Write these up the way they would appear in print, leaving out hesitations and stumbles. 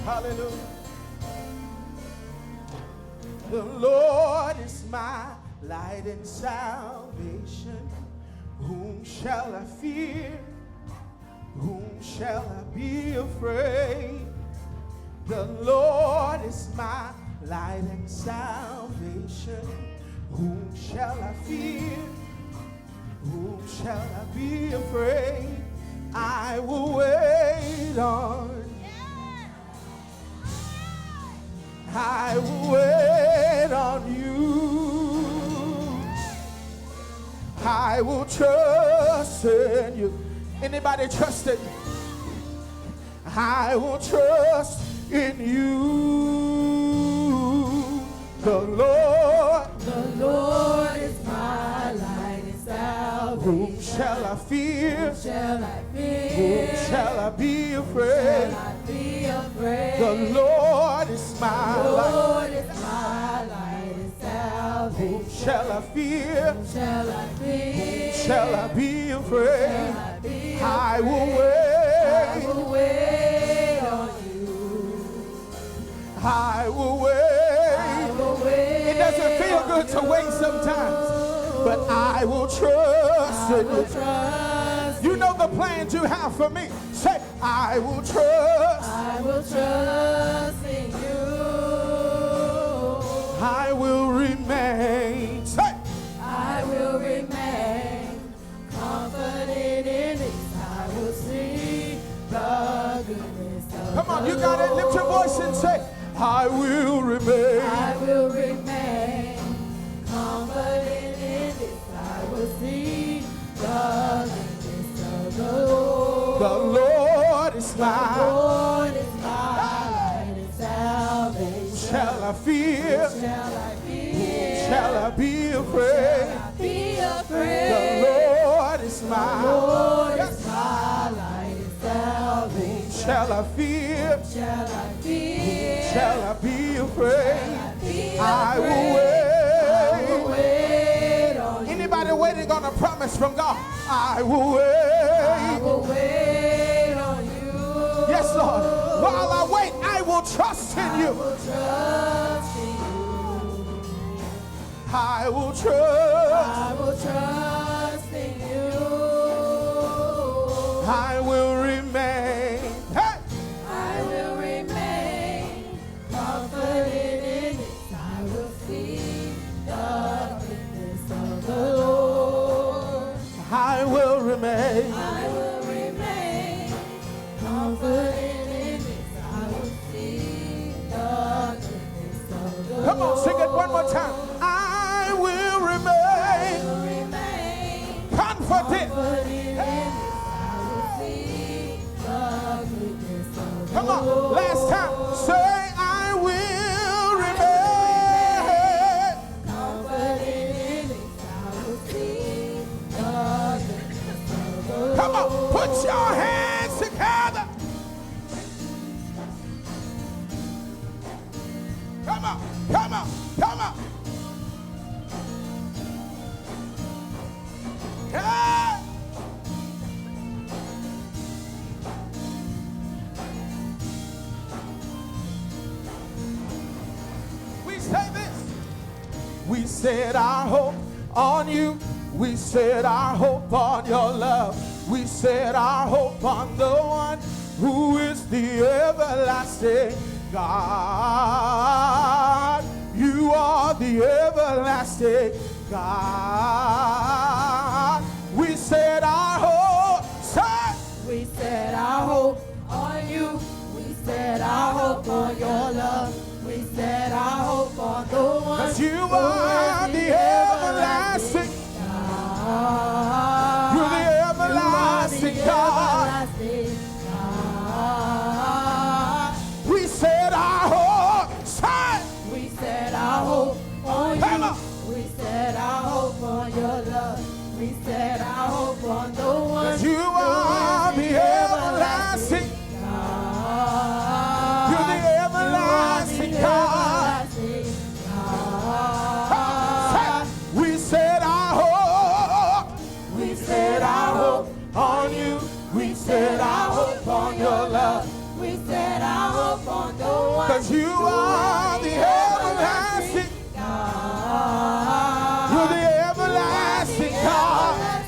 Hallelujah. The Lord is my light and salvation. Whom shall I fear? Whom shall I be afraid? The Lord is my light and salvation. Whom shall I fear? Whom shall I be afraid? I will wait on. I will wait on you. I will trust in you. Anybody trust in you? I will trust in you. The Lord is my light and salvation. Whom shall I fear? Whom shall I fear? Whom shall I be afraid? Shall I be afraid? The Lord is my light and salvation. Whom shall I fear? Whom shall I fear? Whom shall I be afraid? I will wait on you. I will wait. It doesn't feel good to wait sometimes, but I will trust in you. You know the plans you have for me. Say, I will trust. I will trust in you. I will remain. Say, I will remain confident in it. I will see the goodness of. Come on, you got it. Lift your voice and say, I will remain. I will remain confident in it. I will see the goodness of the Lord. The Lord is my light and salvation. Shall I fear? Shall I fear? Shall I be afraid? The Lord is my light and salvation. Shall I fear? Shall I fear? Shall I be afraid? I will wait on you. Anybody waiting on a promise from God? I will wait on you. Yes, Lord. While I wait, I will trust in you. I will trust in you. I will remain. Hey! I will remain confident in it. I will see the goodness of the Lord. I will remain. I will remain confident in it. I will see the goodness of the Lord. Come on, sing it one more time. I will remain confident. Come on, last time. Say, I will remain confident in it. I will see the goodness of the Lord. Come on, put your hands together. Come on, come on, come on. Yeah. We set our hope on you. We set our hope on your love. We set our hope on the one who is the everlasting God. You are the everlasting God. We set our hope. We set our hope on you. We set our hope on your love. We set our hope on the one. 'Cause you are the everlasting God. You're the everlasting God. We set our hope. We set our hope on you. We set our hope on your love. We set our hope on the one. 'Cause you are the everlasting God. You're the everlasting God. We set our hope. We set our hope on you. We set our hope on your love. We set our hope on no one. 'Cause you are the everlasting God. You're the everlasting God.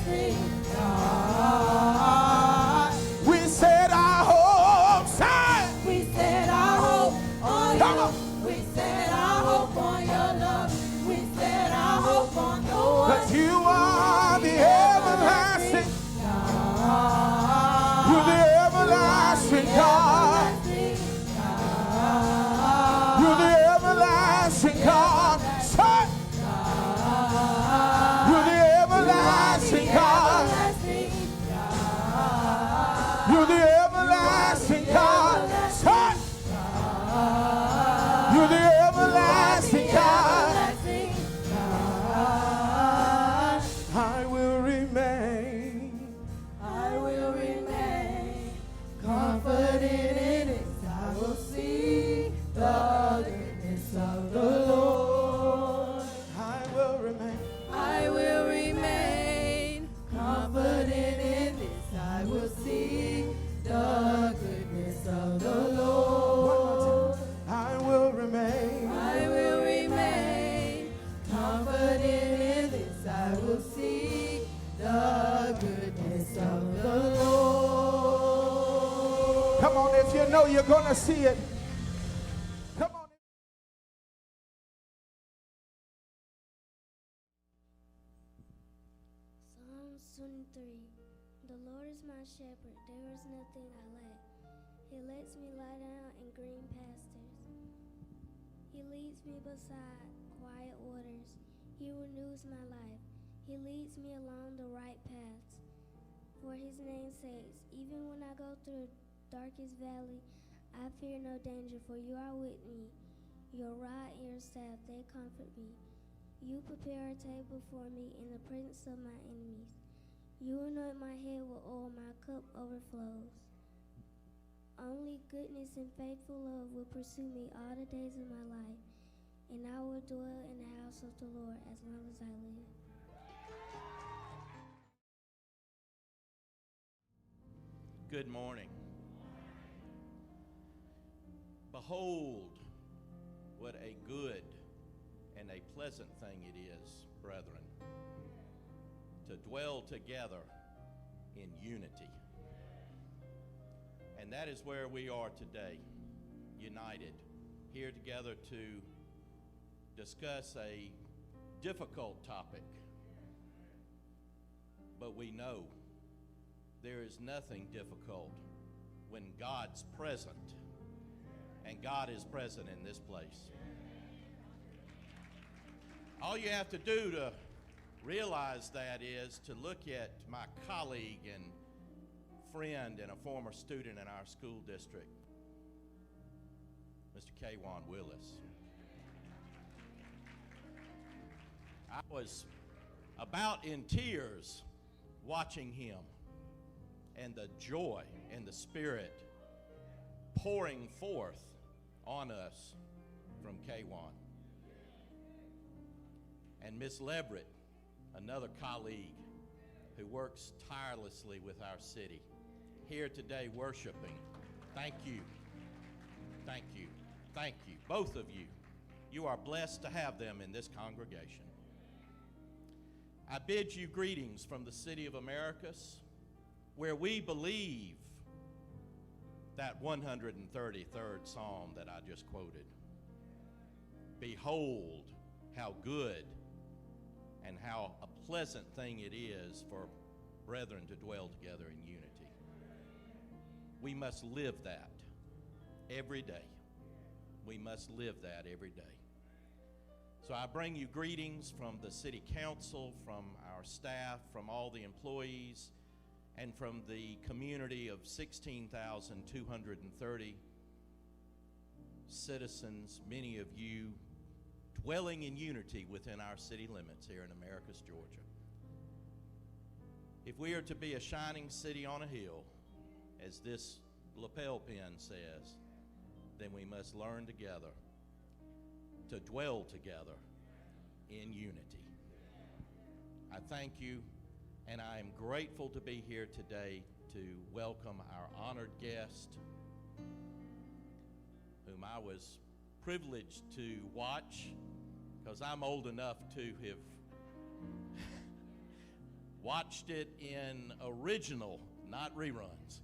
We set our hopes high. We set our hope on Come you. on. We set our hope on your love. We set our hope on no one. 'Cause you are the everlasting. God. You're the everlasting God. You're the everlasting God. Say, you're the everlasting God. You're the everlasting God. Say, you're the everlasting God. I will remain. I will remain confident in it. I will see the goodness of the Lord. I will remain. I will remain confident in this. I will see the goodness of the Lord. I will remain. I will remain confident in this. I will see the goodness of the Lord. Come on, if you know you're going to see it. Come on. Psalms 23. The Lord is my shepherd, there is nothing I lack. He lets me lie down in green pastures. He leads me beside quiet waters. He renews my life. He leads me along the right paths. For his name's sake, even when I go through the darkest valley, I fear no danger, for you are with me. Your rod and your staff, they comfort me. You prepare a table for me in the presence of my enemies. You anoint my head with oil, my cup overflows. Only goodness and faithful love will pursue me all the days of my life, and I will dwell in the house of the Lord as long as I live. Good morning. Behold, what a good and a pleasant thing it is, brethren, to dwell together in unity. And that is where we are today, united, here together to discuss a difficult topic. But we know there is nothing difficult when God's present, and God is present in this place. All you have to do to realize that is to look at my colleague and friend and a former student in our school district, Mr. Kwan Willis. I was about in tears watching him and the joy and the Spirit pouring forth on us from Kwan. And Miss Leverett, another colleague who works tirelessly with our city, here today worshiping. Thank you. Thank you. Thank you. Both of you. You are blessed to have them in this congregation. I bid you greetings from the city of Americus, where we believe that 133rd Psalm that I just quoted. Behold, how good and how a pleasant thing it is for brethren to dwell together in unity. We must live that every day. We must live that every day. So I bring you greetings from the city council, from our staff, from all the employees, and from the community of 16,230 citizens, many of you dwelling in unity within our city limits here in Americus, Georgia. If we are to be a shining city on a hill, as this lapel pin says, then we must learn together to dwell together in unity. I thank you, and I am grateful to be here today to welcome our honored guest, whom I was privileged to watch, because I'm old enough to have watched it in original, not reruns.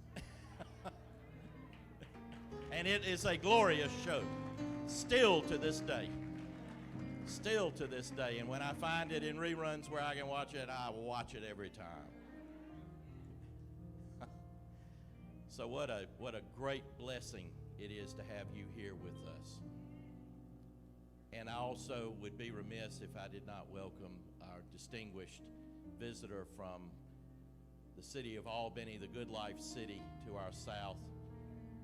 And it is a glorious show, still to this day. Still to this day. And when I find it in reruns where I can watch it, I will watch it every time. So what a great blessing it is to have you here with us. And I also would be remiss if I did not welcome our distinguished visitor from the city of Albany, the Good Life City to our south,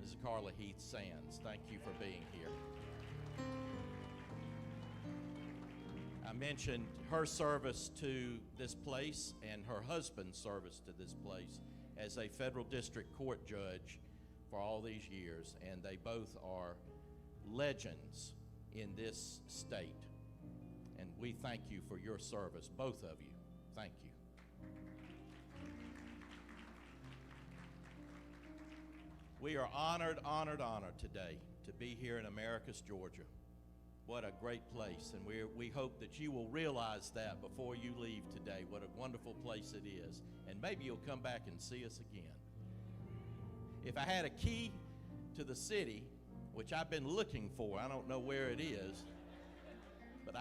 Mrs. Carla Heath Sands. Thank you for being here. I mentioned her service to this place and her husband's service to this place as a federal district court judge for all these years, and they both are legends in this state. And we thank you for your service, both of you. Thank you. We are honored today to be here in Americus, Georgia. What a great place, and we hope that you will realize that before you leave today, what a wonderful place it is, and maybe you'll come back and see us again. If I had a key to the city, which I've been looking for, I don't know where it is, but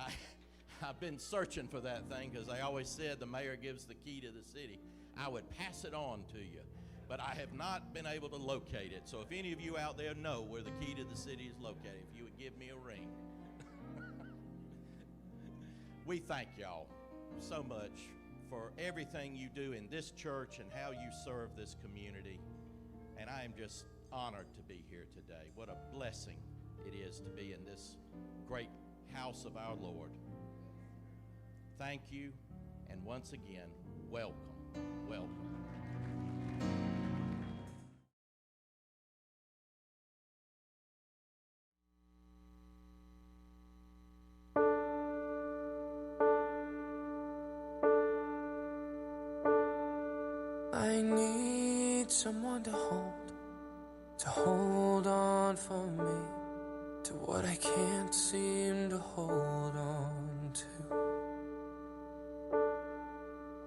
I've been searching for that thing, because I always said the mayor gives the key to the city. I would pass it on to you, but I have not been able to locate it. So if any of you out there know where the key to the city is located, if you would give me a ring. We thank y'all so much for everything you do in this church and how you serve this community. And I am just honored to be here today. What a blessing it is to be in this great house of our Lord. Thank you, and once again, welcome, welcome. I need someone to hold on for me, to what I can't seem to hold on to.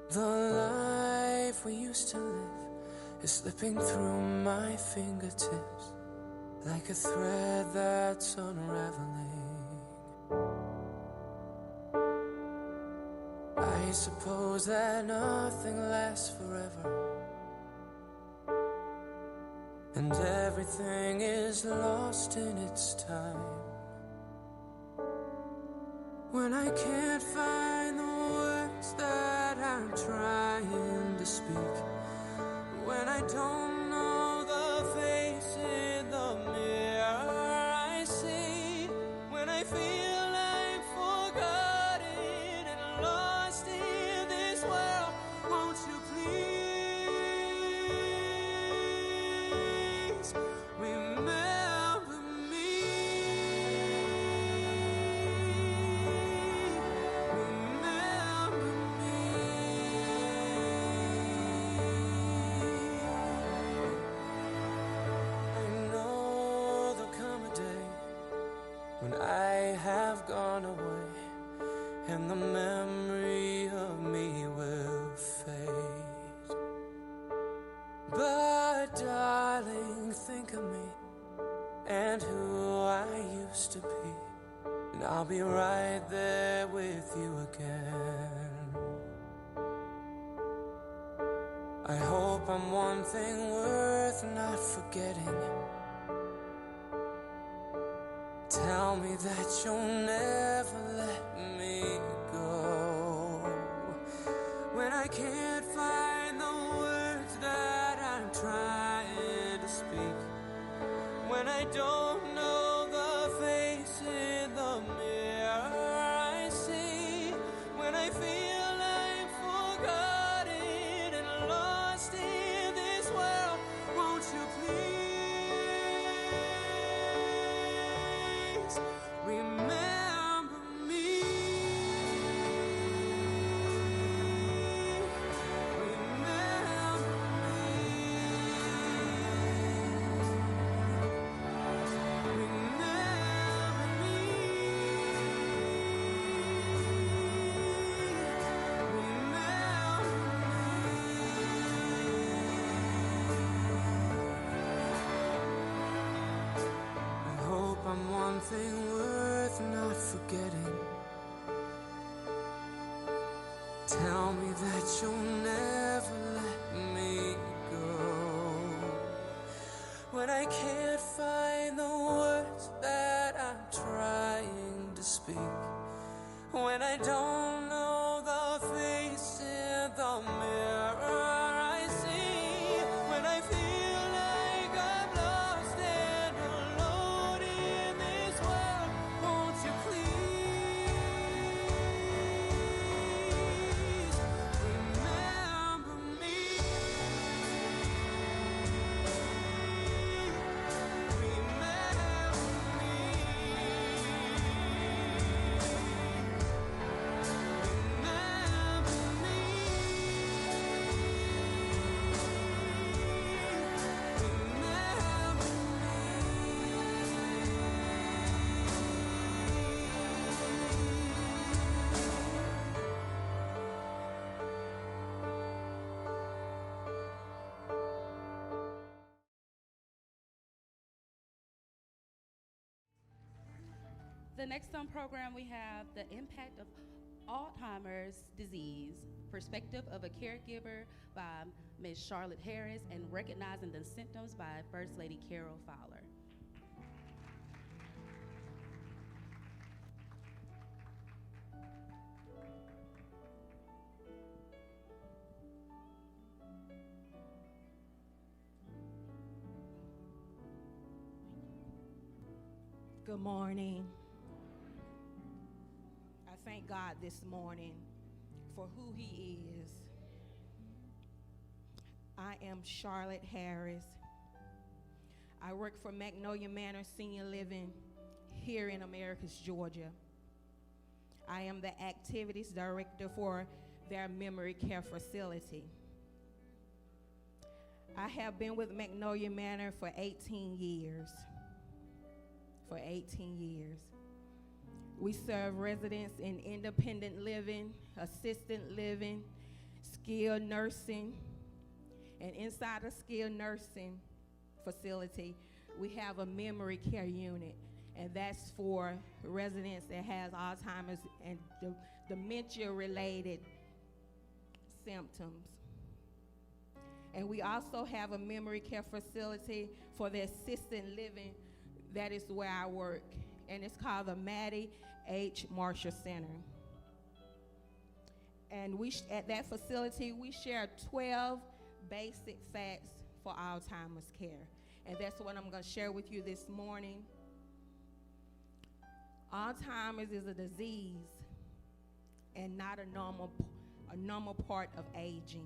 The life we used to live is slipping through my fingertips like a thread that's unraveling. I suppose that nothing lasts forever, and everything is lost in its time. When I can't find the words that I'm trying to speak, when I don't know the face in the mirror I see, when I feel I'm forgotten and lost in this world, won't you please remember me? Remember me. I know there'll come a day when I have gone away and the memory of me will fade. But darling, think of me and who I used to be, and I'll be right there with you again. I hope I'm one thing worth not forgetting. Tell me that you'll never let me go. When I can't find the words that I'm trying to speak, when I don't know the face in the mirror I see, when I feel I'm forgotten and lost in this world, won't you please remember me? Remember me. Remember something worth not forgetting. Tell me that you'll never let me go. When I can't find the words that I'm trying to speak, when I don't know the face in the mirror I see, when I feel like I'm lost and alone in this world, won't you please remember me? The next on program we have the impact of Alzheimer's disease, perspective of a caregiver by Ms. Charlotte Harris, and recognizing the symptoms by First Lady Carol Fowler. Good morning. I thank God this morning for who He is. I am Charlotte Harris. I work for Magnolia Manor Senior Living here in Americus, Georgia. I am the activities director for their memory care facility. I have been with Magnolia Manor for 18 years. For 18 years. We serve residents in independent living, assisted living, skilled nursing, and inside a skilled nursing facility, we have a memory care unit, and that's for residents that has Alzheimer's and dementia-related symptoms. And we also have a memory care facility for the assisted living. That is where I work, and it's called the Maddie H. Marshall Center. And at that facility, we share 12 basic facts for Alzheimer's care, and that's what I'm going to share with you this morning. Alzheimer's is a disease and not a normal part of aging.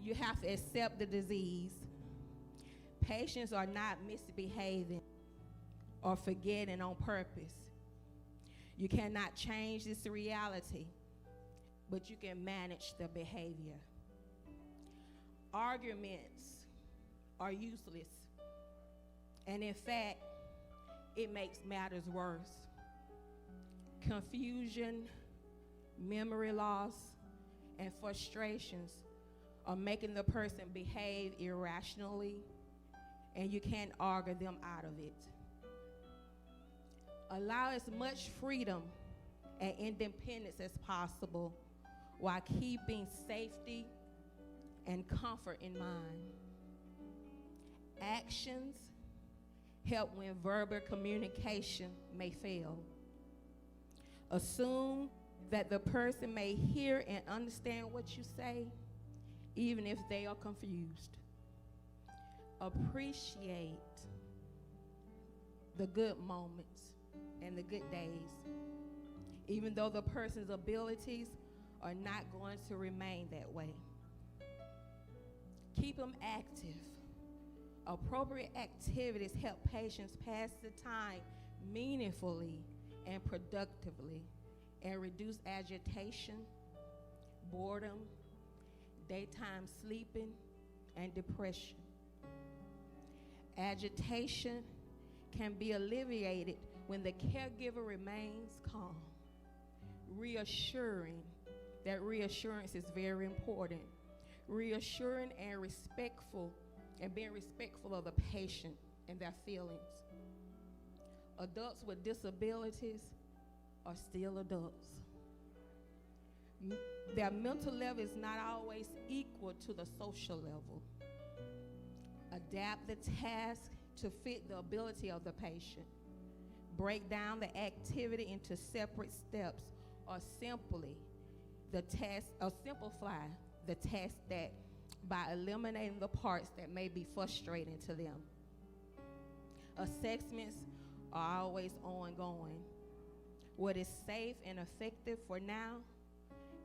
You have to accept the disease. Patients are not misbehaving or forgetting on purpose. You cannot change this reality, but you can manage the behavior. Arguments are useless, and in fact, it makes matters worse. Confusion, memory loss, and frustrations are making the person behave irrationally, and you can't argue them out of it. Allow as much freedom and independence as possible while keeping safety and comfort in mind. Actions help when verbal communication may fail. Assume that the person may hear and understand what you say, even if they are confused. Appreciate the good moments and the good days, even though the person's abilities are not going to remain that way. Keep them active. Appropriate activities help patients pass the time meaningfully and productively and reduce agitation, boredom, daytime sleeping, and depression. Agitation can be alleviated when the caregiver remains calm, reassuring. That reassurance is very important. Reassuring and respectful, and being respectful of the patient and their feelings. adults with disabilities are still adults. Their mental level is not always equal to the social level. Adapt the task to fit the ability of the patient. Break down the activity into separate steps, or simplify the task that by eliminating the parts that may be frustrating to them. Assessments are always ongoing. What is safe and effective for now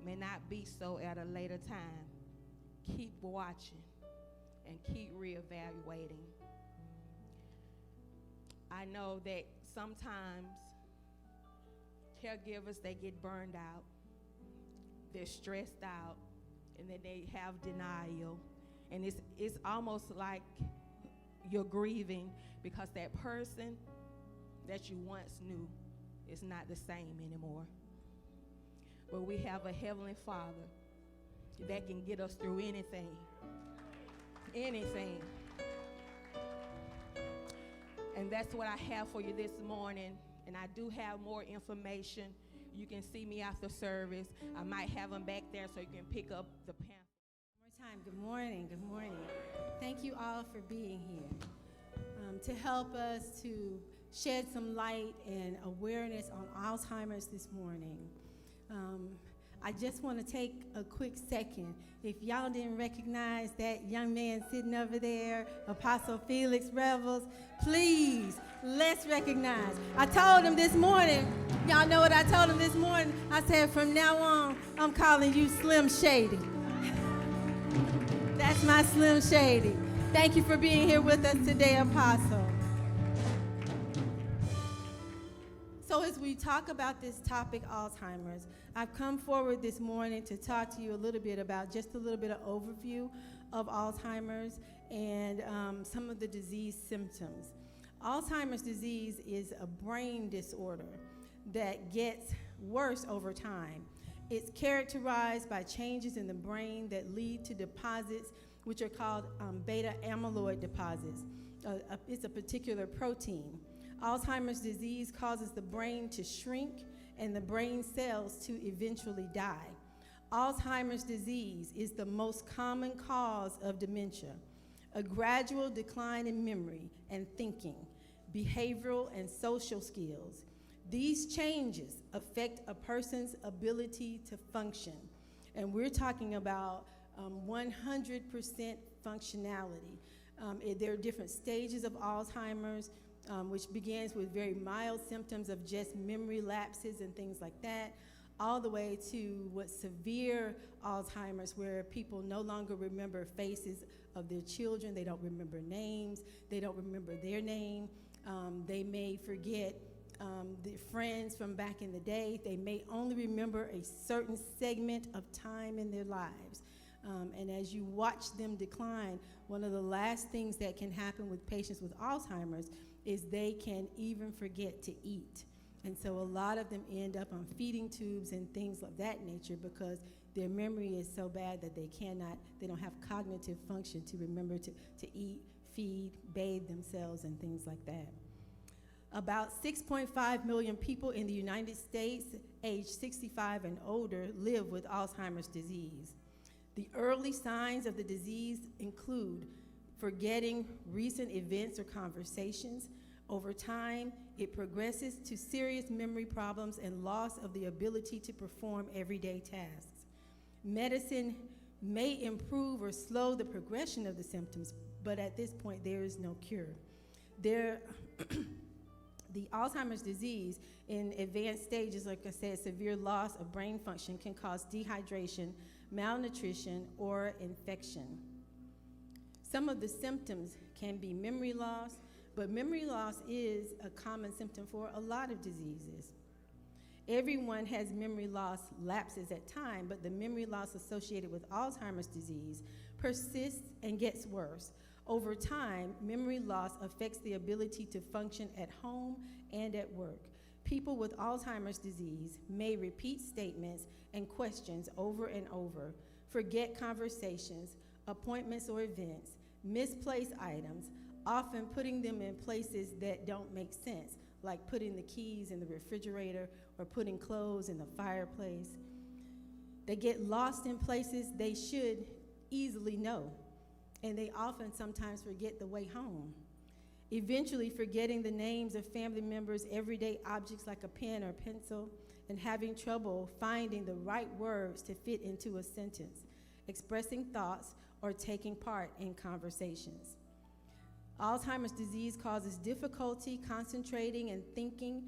may not be so at a later time. Keep watching and keep reevaluating. I know that sometimes caregivers, they get burned out, they're stressed out, and then they have denial. And it's almost like you're grieving because that person that you once knew is not the same anymore. But we have a Heavenly Father that can get us through anything. Anything. And that's what I have for you this morning. And I do have more information. You can see me after service. I might have them back there so you can pick up the pamphlet. One more time, good morning, good morning. Thank you all for being here. To help us to shed some light and awareness on Alzheimer's this morning. I just want to take a quick second. If y'all didn't recognize that young man sitting over there, Apostle Felix Revels, please, let's recognize. I told him this morning, y'all know what I told him this morning? I said, from now on, I'm calling you Slim Shady. That's my Slim Shady. Thank you for being here with us today, Apostle. So as we talk about this topic, Alzheimer's, I've come forward this morning to talk to you a little bit about just a little bit of overview of Alzheimer's and some of the disease symptoms. Alzheimer's disease is a brain disorder that gets worse over time. It's characterized by changes in the brain that lead to deposits which are called beta amyloid deposits. It's a particular protein. Alzheimer's disease causes the brain to shrink and the brain cells to eventually die. Alzheimer's disease is the most common cause of dementia, a gradual decline in memory and thinking, behavioral and social skills. These changes affect a person's ability to function, and we're talking about 100% functionality. There are different stages of Alzheimer's, which begins with very mild symptoms of just memory lapses and things like that, all the way to what's severe Alzheimer's, where people no longer remember faces of their children, they don't remember names, they don't remember their name, they may forget the friends from back in the day, they may only remember a certain segment of time in their lives. And as you watch them decline, one of the last things that can happen with patients with Alzheimer's is they can even forget to eat. And so a lot of them end up on feeding tubes and things of that nature because their memory is so bad that they don't have cognitive function to remember to eat, feed, bathe themselves, and things like that. About 6.5 million people in the United States, age 65 and older, live with Alzheimer's disease. The early signs of the disease include forgetting recent events or conversations. Over time, it progresses to serious memory problems and loss of the ability to perform everyday tasks. Medicine may improve or slow the progression of the symptoms, but at this point, there is no cure. The Alzheimer's disease in advanced stages, like I said, severe loss of brain function can cause dehydration, malnutrition, or infection. Some of the symptoms can be memory loss, but memory loss is a common symptom for a lot of diseases. Everyone has memory loss lapses at time, but the memory loss associated with Alzheimer's disease persists and gets worse. Over time, memory loss affects the ability to function at home and at work. People with Alzheimer's disease may repeat statements and questions over and over, forget conversations, appointments or events, misplace items, often putting them in places that don't make sense, like putting the keys in the refrigerator or putting clothes in the fireplace. They get lost in places they should easily know, and they often sometimes forget the way home. Eventually forgetting the names of family members, everyday objects like a pen or pencil, and having trouble finding the right words to fit into a sentence, expressing thoughts, or taking part in conversations. Alzheimer's disease causes difficulty concentrating and thinking.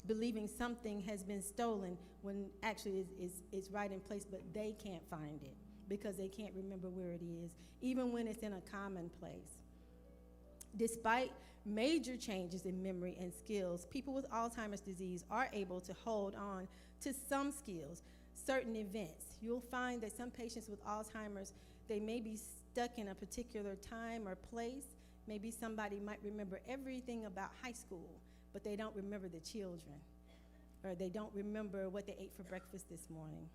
Believing something has been stolen when actually it's right in place, but they can't find it because they can't remember where it is, even when it's in a common place. Despite major changes in memory and skills, people with Alzheimer's disease are able to hold on to some skills, certain events. You'll find that some patients with Alzheimer's, they may be stuck in a particular time or place. Maybe somebody might remember everything about high school, but they don't remember the children, or they don't remember what they ate for breakfast this morning.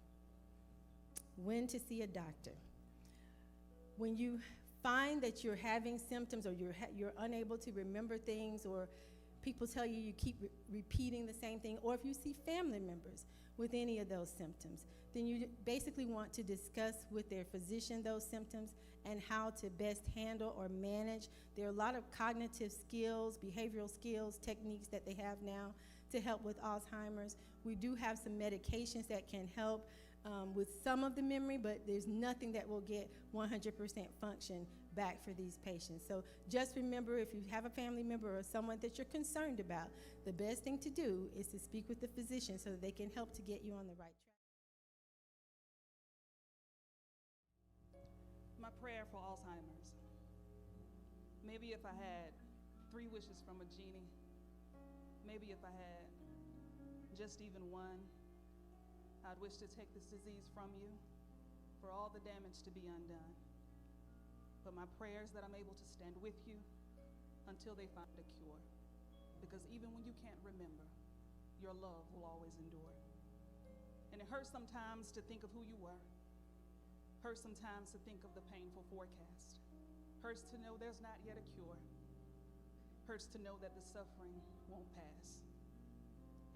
When to see a doctor. When you find that you're having symptoms, or you're unable to remember things, or people tell you you keep repeating the same thing, or if you see family members with any of those symptoms, then you basically want to discuss with their physician those symptoms and how to best handle or manage. There are a lot of cognitive skills, behavioral skills, techniques that they have now to help with Alzheimer's. We do have some medications that can help with some of the memory, but there's nothing that will get 100% function back for these patients. So just remember, if you have a family member or someone that you're concerned about, the best thing to do is to speak with the physician so that they can help to get you on the right track. My prayer for Alzheimer's. Maybe if I had 3 wishes from a genie, maybe if I had just even one, I'd wish to take this disease from you, for all the damage to be undone. But my prayer is that I'm able to stand with you until they find a cure. Because even when you can't remember, your love will always endure. And it hurts sometimes to think of who you were. Hurts sometimes to think of the painful forecast. Hurts to know there's not yet a cure. Hurts to know that the suffering won't pass.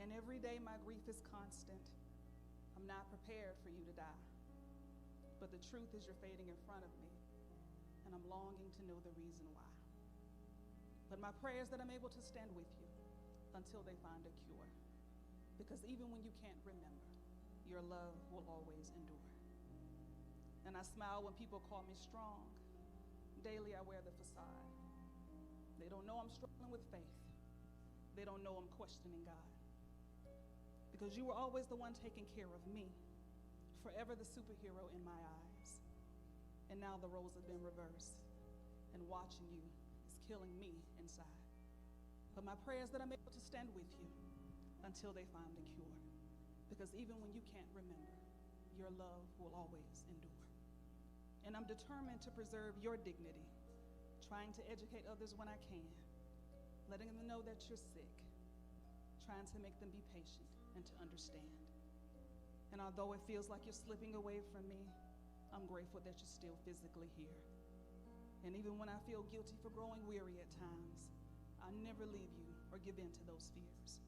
And every day my grief is constant. I'm not prepared for you to die. But the truth is you're fading in front of me, and I'm longing to know the reason why. But my prayer is that I'm able to stand with you until they find a cure. Because even when you can't remember, your love will always endure. And I smile when people call me strong. Daily I wear the facade. They don't know I'm struggling with faith. They don't know I'm questioning God. Because you were always the one taking care of me, forever the superhero in my eyes. And now the roles have been reversed, and watching you is killing me inside. But my prayer is that I'm able to stand with you until they find a cure. Because even when you can't remember, your love will always endure. And I'm determined to preserve your dignity, trying to educate others when I can, letting them know that you're sick, trying to make them be patient and to understand. And although it feels like you're slipping away from me, I'm grateful that you're still physically here. And even when I feel guilty for growing weary at times, I never leave you or give in to those fears,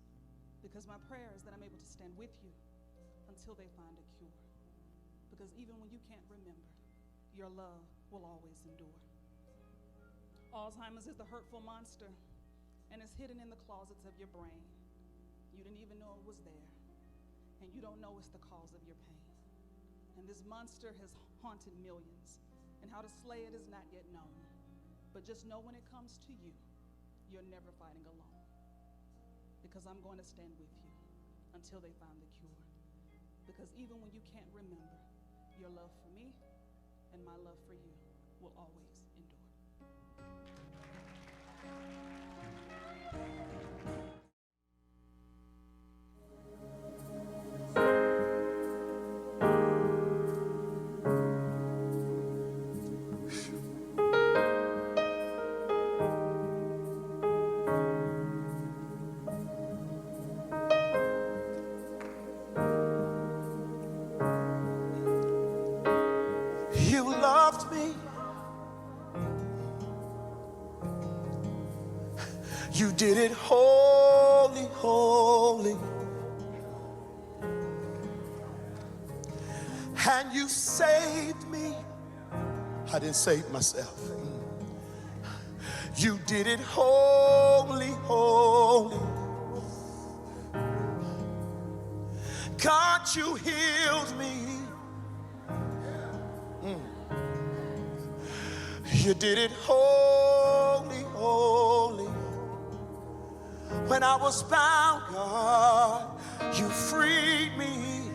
because my prayer is that I'm able to stand with you until they find a cure. Because even when you can't remember, your love will always endure. Alzheimer's is the hurtful monster, and it's hidden in the closets of your brain. You didn't even know it was there, and you don't know it's the cause of your pain. And this monster has haunted millions, and how to slay it is not yet known. But just know when it comes to you, you're never fighting alone, because I'm going to stand with you until they find the cure. Because even when you can't remember, your love for me and my love for you will always endure. You loved me. You did it holy, holy. And you saved me. I didn't save myself. You did it holy, holy. God, you healed me. You did it holy, holy. When I was bound, God, you freed me.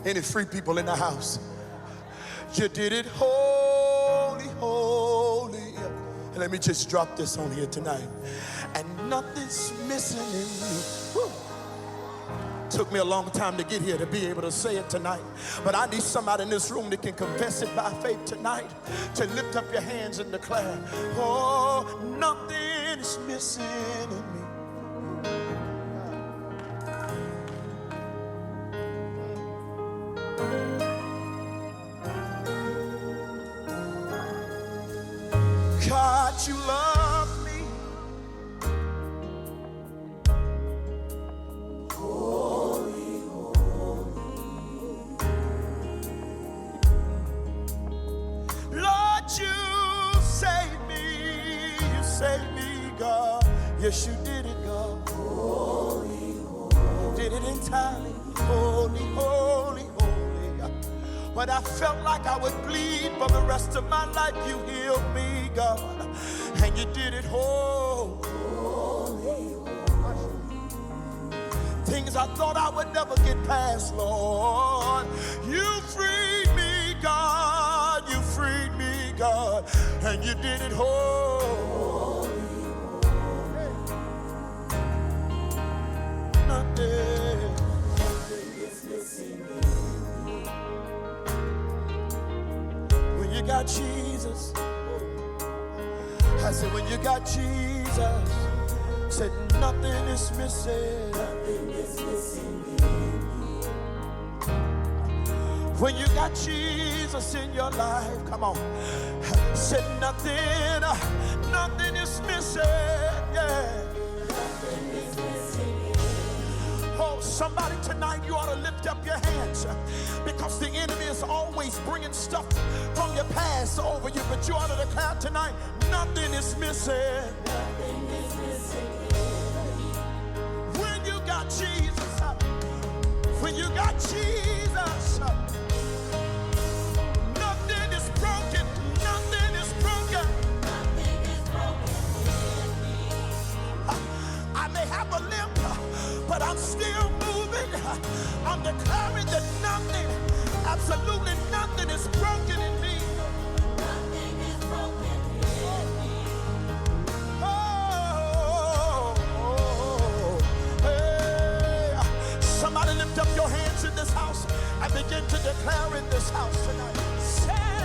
Any free people in the house? You did it holy, holy. And let me just drop this on here tonight. And nothing's missing in me. Woo. Took me a long time to get here to be able to say it tonight, but I need somebody in this room that can confess it by faith tonight, to lift up your hands and declare, oh, nothing is missing in me. God, you love me. Yes, you did it, God. Holy, holy. Did it entirely. Holy, holy, holy. When I felt like I would bleed for the rest of my life, you healed me, God. And you did it holy, holy. Things I thought I would never get past, Lord. You freed me, God. You freed me, God. And you did it holy. When you got Jesus, I said, when you got Jesus, said nothing is missing. Nothing is missing in me. When you got Jesus in your life, come on, said nothing is missing. Yeah. Oh, somebody tonight, you ought to lift up your hands, because the enemy is always bringing stuff from your past over you, but you ought to declare tonight, nothing is missing. Nothing is missing. When you got Jesus, when you got Jesus, nothing is broken, nothing is broken. Nothing is broken in me. I may have a limp, but I'm still moving. I'm declaring that nothing, absolutely nothing is broken in me. Nothing is broken in me. Oh, hey. Somebody lift up your hands in this house and begin to declare in this house tonight. Say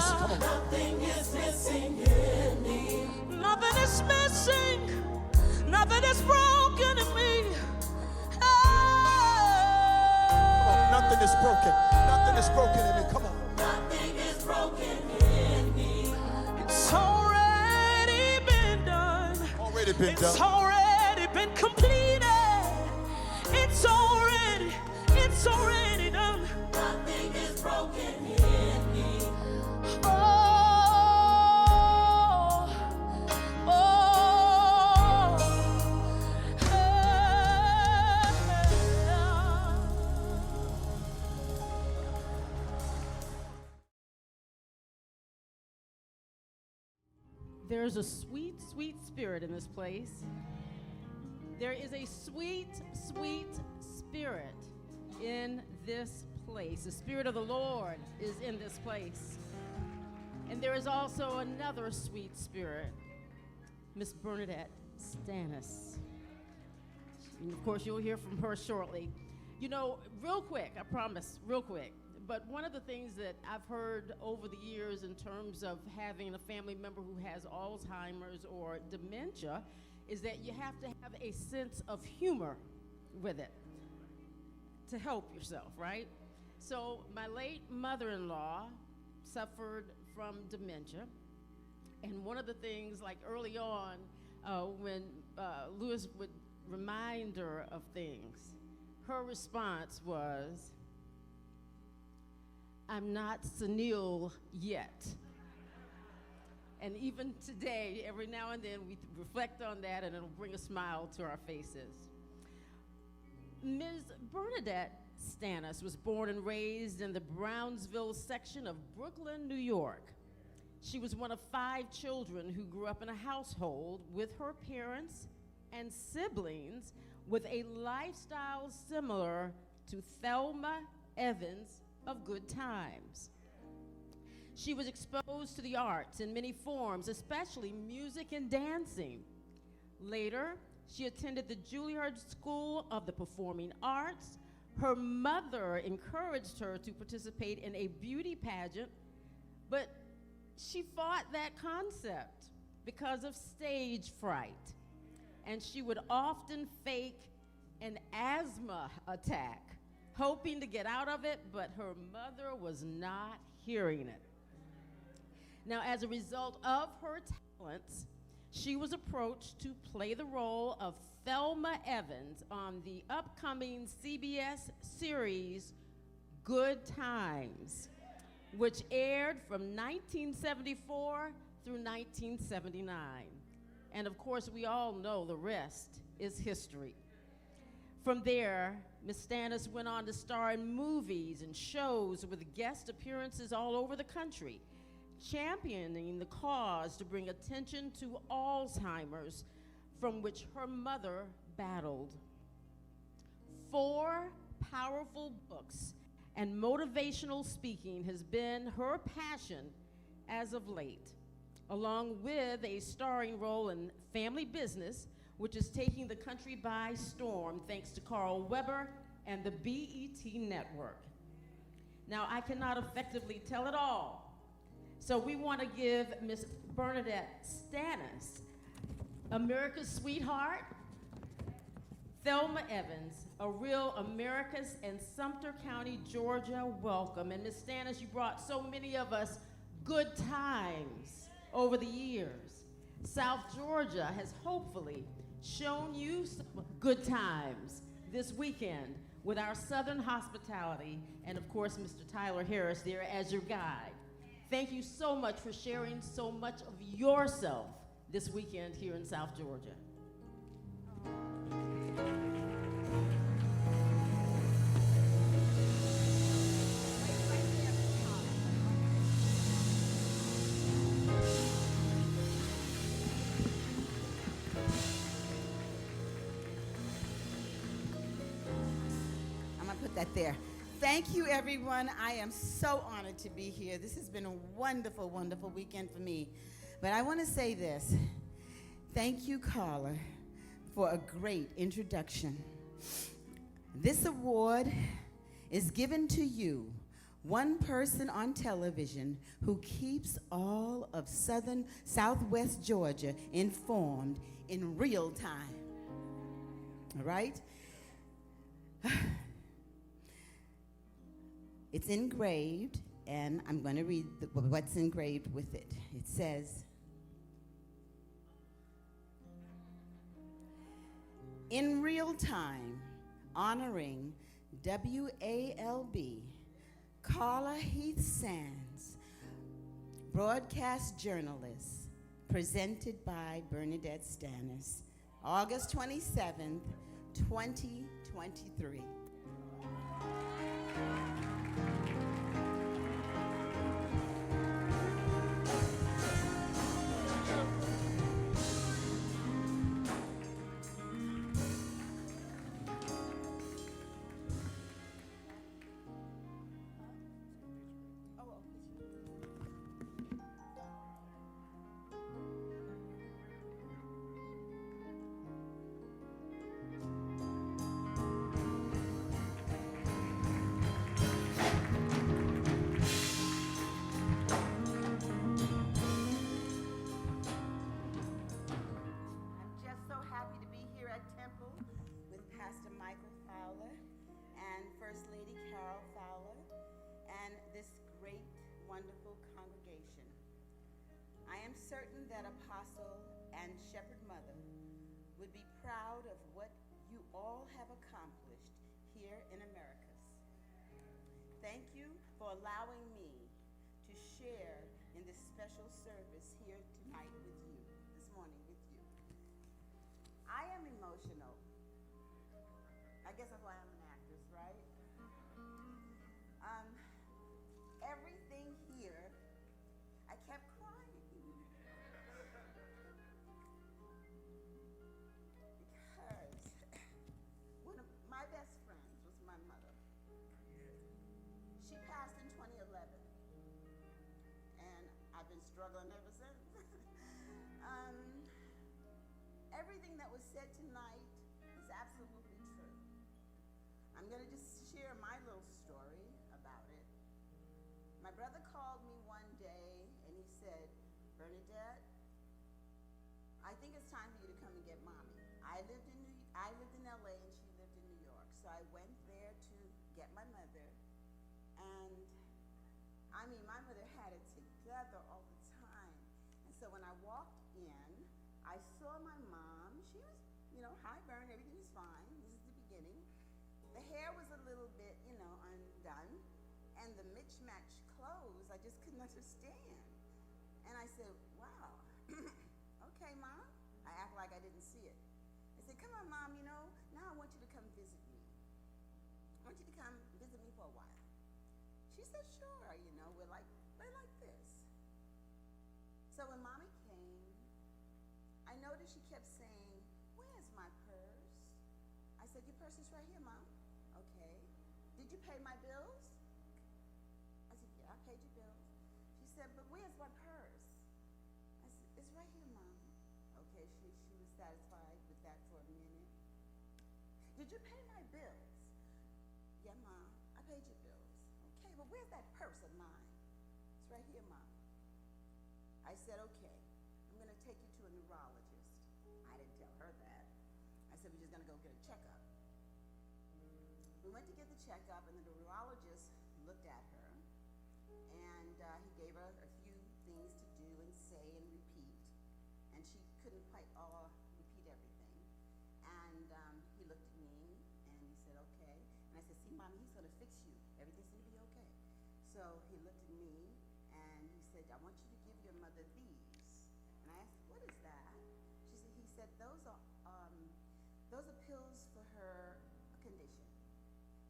missing. Come on. Nothing is missing in me. Nothing is missing. Nothing is broken in me. Come on. Nothing is broken. Nothing is broken in me. Come on. Nothing is broken in me. It's already been done. Already been It's done. already been completed. It's already done. Nothing is broken in me. Oh, oh, There's a sweet, sweet spirit in this place. There is a sweet, sweet spirit in this place. The Spirit of the Lord is in this place. And there is also another sweet spirit, Miss Bern'Nadett Stanis. And of course, you'll hear from her shortly. You know, real quick, I promise, real quick. But one of the things that I've heard over the years in terms of having a family member who has Alzheimer's or dementia is that you have to have a sense of humor with it to help yourself, right? So my late mother-in-law suffered from dementia. And one of the things, like early on, when Lewis would remind her of things, her response was, "I'm not senile yet." And even today, every now and then, we reflect on that, and it'll bring a smile to our faces. Ms. Bern'Nadett Stanis was born and raised in the Brownsville section of Brooklyn, New York. She was one of 5 children who grew up in a household with her parents and siblings with a lifestyle similar to Thelma Evans of Good Times. She was exposed to the arts in many forms, especially music and dancing. Later, she attended the Juilliard School of the Performing Arts. Her mother encouraged her to participate in a beauty pageant, but she fought that concept because of stage fright. And she would often fake an asthma attack, hoping to get out of it, but her mother was not hearing it. Now, as a result of her talents, she was approached to play the role of Thelma Evans on the upcoming CBS series Good Times, which aired from 1974 through 1979. And of course, we all know the rest is history. From there, Ms. Stanis went on to star in movies and shows with guest appearances all over the country, championing the cause to bring attention to Alzheimer's, from which her mother battled. 4 powerful books and motivational speaking has been her passion as of late, along with a starring role in Family Business, which is taking the country by storm thanks to Carl Weber and the BET network. Now, I cannot effectively tell it all, so we want to give Ms. Bern'Nadett Stanis, America's sweetheart, Thelma Evans, a real America's and Sumter County, Georgia welcome. And Ms. Stanis, you brought so many of us good times over the years. South Georgia has hopefully shown you some good times this weekend with our Southern hospitality and, of course, Mr. Tyler Harris there as your guide. Thank you so much for sharing so much of yourself this weekend here in South Georgia. I'm gonna put that there. Thank you, everyone. I am so honored to be here. This has been a wonderful, wonderful weekend for me. But I want to say this. Thank you, Carla, for a great introduction. This award is given to you one person on television who keeps all of Southwest Georgia informed in real time. All right? It's engraved, and I'm going to read what's engraved with it. It says, in real time, honoring WALB, Carla Heath Sands, broadcast journalist, presented by Bern'Nadett Stanis, August 27th, 2023. Wonderful congregation. I am certain that Apostle and Shepherd Mother would be proud of what you all have accomplished here in Americas. Thank you for allowing me to share in this special service here tonight with you, this morning with you. I am emotional. I guess that's why I'm an actress, right? Everything here, I kept crying. Because one of my best friends was my mother. She passed in 2011. And I've been struggling ever since. Everything that was said tonight is absolutely true. I'm going to just share my little story about it. My brother called me one day and he said, Bern'Nadett, I think it's time for you to come and get mommy. I lived in LA and she lived in New York. So I went there to get my mother. And I mean, my mother had it together all the time. And so when I walked in, I saw my mom. She was, hi Bern, everything was fine. This is the beginning. The hair was a little bit, undone. And the mismatched clothes, I just couldn't understand. And I said, wow, okay, Mom. I act like I didn't see it. I said, come on, Mom, now I want you to come visit me. I want you to come visit me for a while. She said, sure, we're like this. So when Mommy came, I noticed she kept saying, where's my purse? I said, your purse is right here, Mom. Okay. Did you pay my bills? I said, yeah, I paid your bills. She said, but where's my purse? I said, it's right here, Mom. Okay, she was satisfied with that for a minute. Did you pay my bills? Yeah, Mom, I paid your bills. Okay, but where's that purse of mine? It's right here, Mom. I said, okay, I'm going to take you to a neurologist. I didn't tell her that. I said, we're just going to go get a checkup. We went to get the checkup, and the neurologist looked at her, and he gave her a few things to do and say and repeat, and she couldn't quite repeat everything. And he looked at me, and he said, okay. And I said, see, Mommy, he's going to fix you. Everything's going to be okay. So he looked at me, and he said, I want you to give your mother these. And I asked, what is that? He said, those are pills for her condition.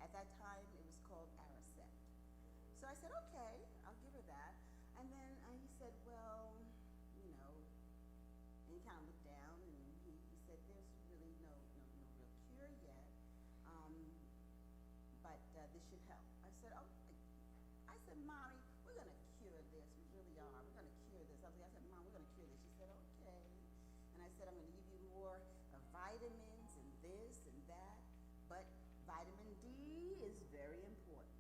At that time, it was called Aricept. So I said, okay, I'll give her that. And then he said, well, and he kind of looked down, and he said, there's really no real cure yet, but this should help. I said, oh, I said, Mommy, we're going to cure this. We really are. We're going to cure this. I said, Mom, we're going to cure this. She said, okay. And I said, I'm going to give you more vitamins and this and that, but vitamin D is very important.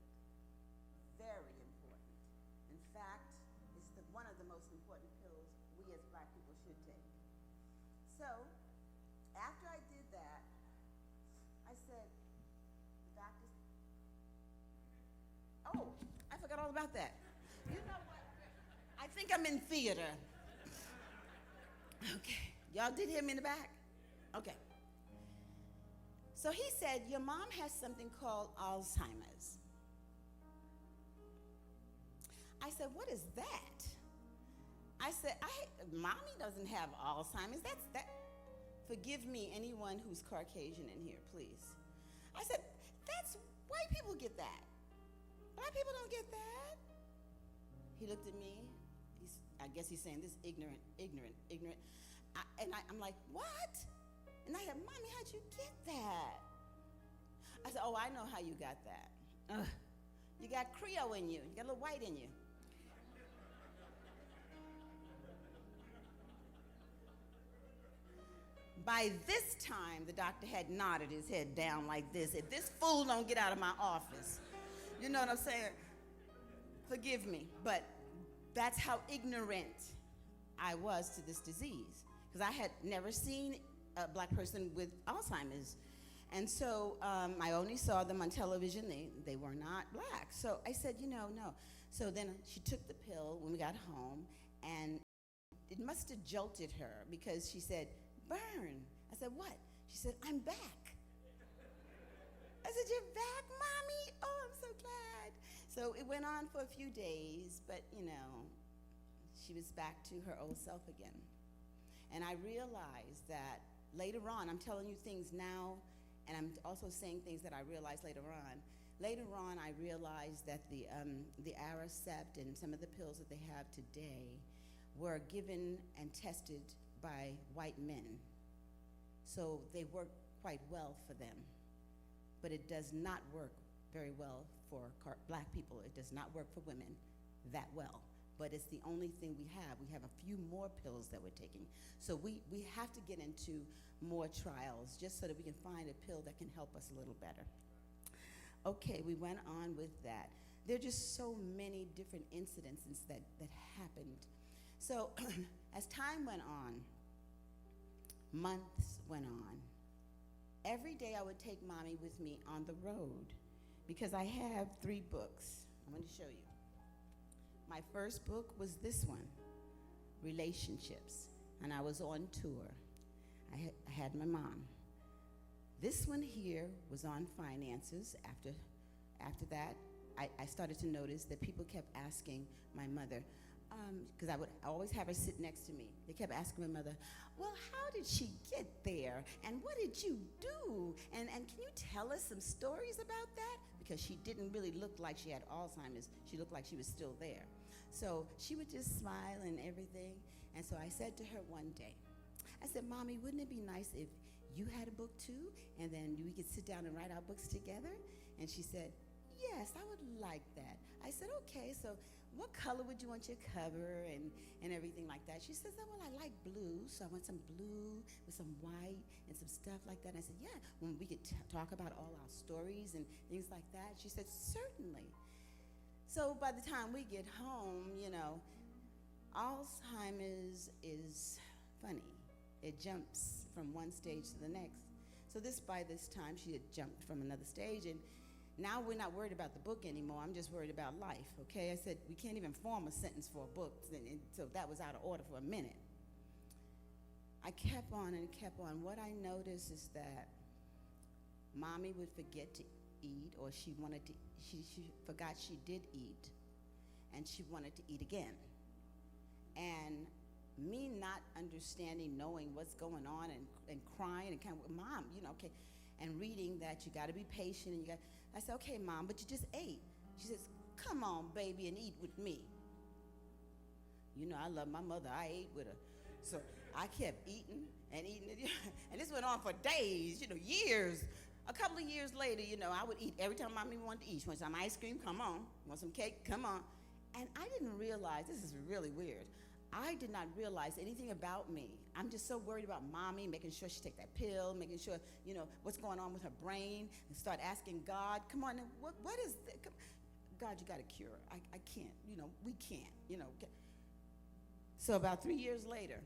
Very most important pills we as black people should take. So after I did that, I said, the doctors, oh, I forgot all about that. You know what? I think I'm in theater. Okay, y'all did hear me in the back? Okay. So he said, your mom has something called Alzheimer's. I said, what is that? I said, Mommy doesn't have Alzheimer's. That. Forgive me, anyone who's Caucasian in here, please. I said, that's, white people get that. Black people don't get that. He looked at me. I guess he's saying this ignorant. I'm like, what? And I said, Mommy, how'd you get that? I said, oh, I know how you got that. You got Creole in you. You got a little white in you. By this time, the doctor had nodded his head down like this. If this fool don't get out of my office, you know what I'm saying? Forgive me, but that's how ignorant I was to this disease, because I had never seen a black person with Alzheimer's. And so I only saw them on television. They were not black. So I said, no. So then she took the pill when we got home, and it must have jolted her, because she said, Bern. I said, what? She said, I'm back. I said, you're back, Mommy? Oh, I'm so glad. So it went on for a few days, but she was back to her old self again. And I realized that later on, I'm telling you things now, and I'm also saying things that I realized later on. Later on, I realized that the Aricept and some of the pills that they have today were given and tested by white men. So they work quite well for them. But it does not work very well for black people. It does not work for women that well. But it's the only thing we have. We have a few more pills that we're taking. So we have to get into more trials just so that we can find a pill that can help us a little better. Okay, we went on with that. There are just so many different incidences that happened. So as time went on, months went on, every day I would take Mommy with me on the road, because I have 3 books. I'm going to show you. My first book was this one, Relationships, and I was on tour. I had my mom. This one here was on finances. After that, I started to notice that people kept asking my mother, because I would always have her sit next to me. They kept asking my mother, well, how did she get there? And what did you do? And can you tell us some stories about that? Because she didn't really look like she had Alzheimer's. She looked like she was still there. So she would just smile and everything. And so I said to her one day, I said, Mommy, wouldn't it be nice if you had a book too? And then we could sit down and write our books together? And she said, yes, I would like that. I said, okay, so what color would you want your cover and everything like that? She says, oh, well, I like blue, so I want some blue with some white and some stuff like that. And I said, yeah, when we could talk about all our stories and things like that. She said, certainly. So by the time we get home, Alzheimer's is funny. It jumps from one stage to the next. So by this time, she had jumped from another stage, and now we're not worried about the book anymore. I'm just worried about life, okay? I said, we can't even form a sentence for a book, and so that was out of order for a minute. I kept on and kept on. What I noticed is that Mommy would forget to eat, or she forgot she did eat, and she wanted to eat again. And me not understanding, knowing what's going on, and crying, and kind of, Mom, okay, and reading that you got to be patient, and I said, okay, Mom, but you just ate. She says, come on, baby, and eat with me. I love my mother. I ate with her. So I kept eating and eating it, and this went on for days, years. A couple of years later, I would eat every time Mommy wanted to eat. She wanted some ice cream, come on. Want some cake, come on. And I didn't realize, this is really weird, I did not realize anything about me. I'm just so worried about Mommy, making sure she take that pill, making sure, what's going on with her brain, and start asking God, come on, what is this? God, you got a cure. I can't, we can't, So about 3 years later,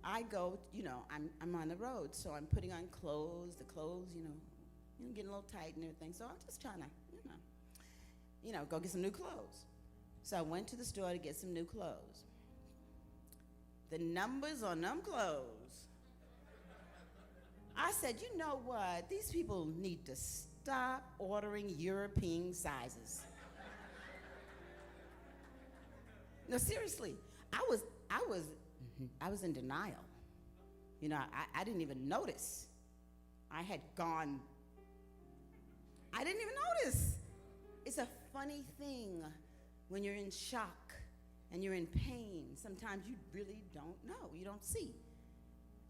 I go, I'm on the road, so I'm putting on clothes. The clothes, getting a little tight and everything. So I'm just trying to, go get some new clothes. So I went to the store to get some new clothes. The numbers on them clothes. I said, you know what? These people need to stop ordering European sizes. No, seriously, I was in denial. I didn't even notice. I didn't even notice. It's a funny thing when you're in shock and you're in pain. Sometimes you really don't know. You don't see.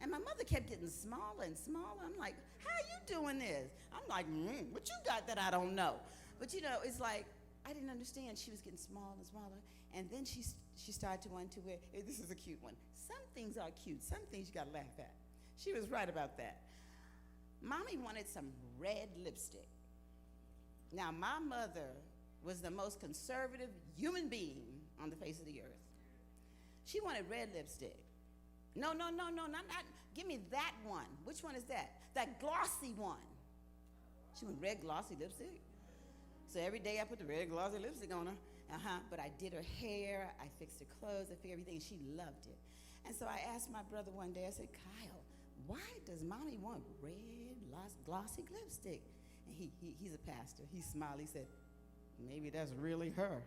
And my mother kept getting smaller and smaller. I'm like, how you doing this? I'm like, what you got that I don't know? But it's like, I didn't understand. She was getting smaller and smaller. And then she started to want to wear, hey, this is a cute one. Some things are cute. Some things you gotta laugh at. She was right about that. Mommy wanted some red lipstick. Now, my mother was the most conservative human being on the face of the earth. She wanted red lipstick. No, not, give me that one. Which one is that? That glossy one. She wanted red glossy lipstick. So every day I put the red glossy lipstick on her. But I did her hair, I fixed her clothes, I fixed everything, and she loved it. And so I asked my brother one day, I said, Kyle, why does mommy want red glossy lipstick? And he's a pastor. He smiled, he said, maybe that's really her.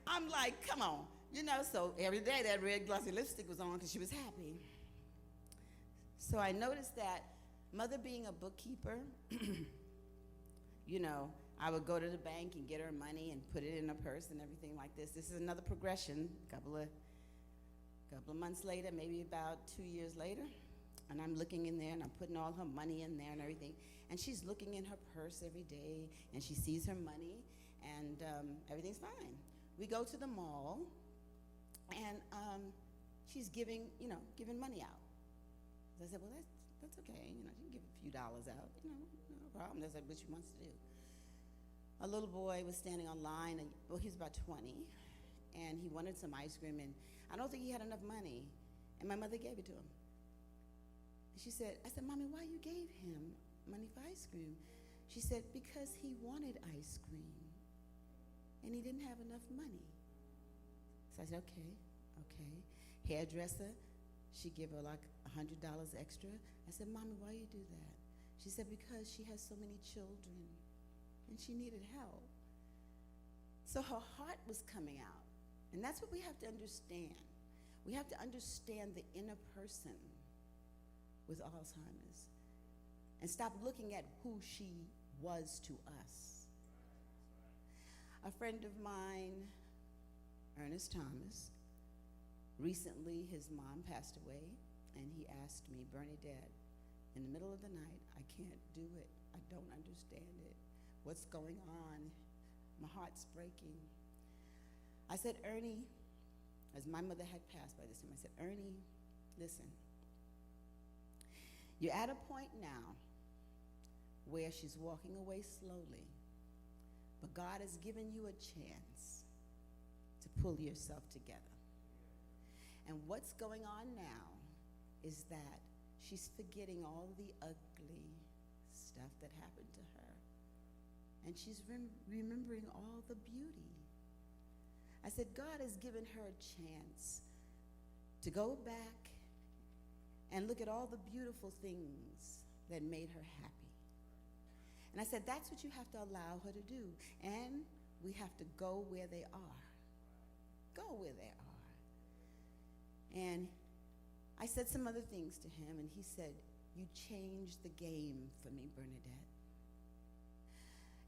I'm like, come on. So every day that red glossy lipstick was on because she was happy. So I noticed that mother being a bookkeeper, I would go to the bank and get her money and put it in her purse and everything like this. This is another progression, a couple of months later, maybe about 2 years later, and I'm looking in there and I'm putting all her money in there and everything, and she's looking in her purse every day and she sees her money and everything's fine. We go to the mall and she's giving money out. So I said, well, that's okay, you can give a few dollars out, no problem. That's what she wants to do. A little boy was standing on line, and he was about 20, and he wanted some ice cream, and I don't think he had enough money, and my mother gave it to him. I said, Mommy, why you gave him money for ice cream? She said, because he wanted ice cream, and he didn't have enough money. So I said, okay. Hairdresser, she gave her like $100 extra. I said, Mommy, why you do that? She said, because she has so many children. And she needed help. So her heart was coming out. And that's what we have to understand. We have to understand the inner person with Alzheimer's and stop looking at who she was to us. A friend of mine, Ernest Thomas, recently his mom passed away, and he asked me, Bern'Nadett, in the middle of the night, I can't do it. I don't understand it. What's going on? My heart's breaking. I said, Ernie, as my mother had passed by this time, I said, Ernie, listen. You're at a point now where she's walking away slowly, but God has given you a chance to pull yourself together. And what's going on now is that she's forgetting all the ugly stuff that happened to her. And she's remembering all the beauty. I said, God has given her a chance to go back and look at all the beautiful things that made her happy. And I said, that's what you have to allow her to do. And we have to go where they are. Go where they are. And I said some other things to him, and he said, you changed the game for me, Bern'Nadett.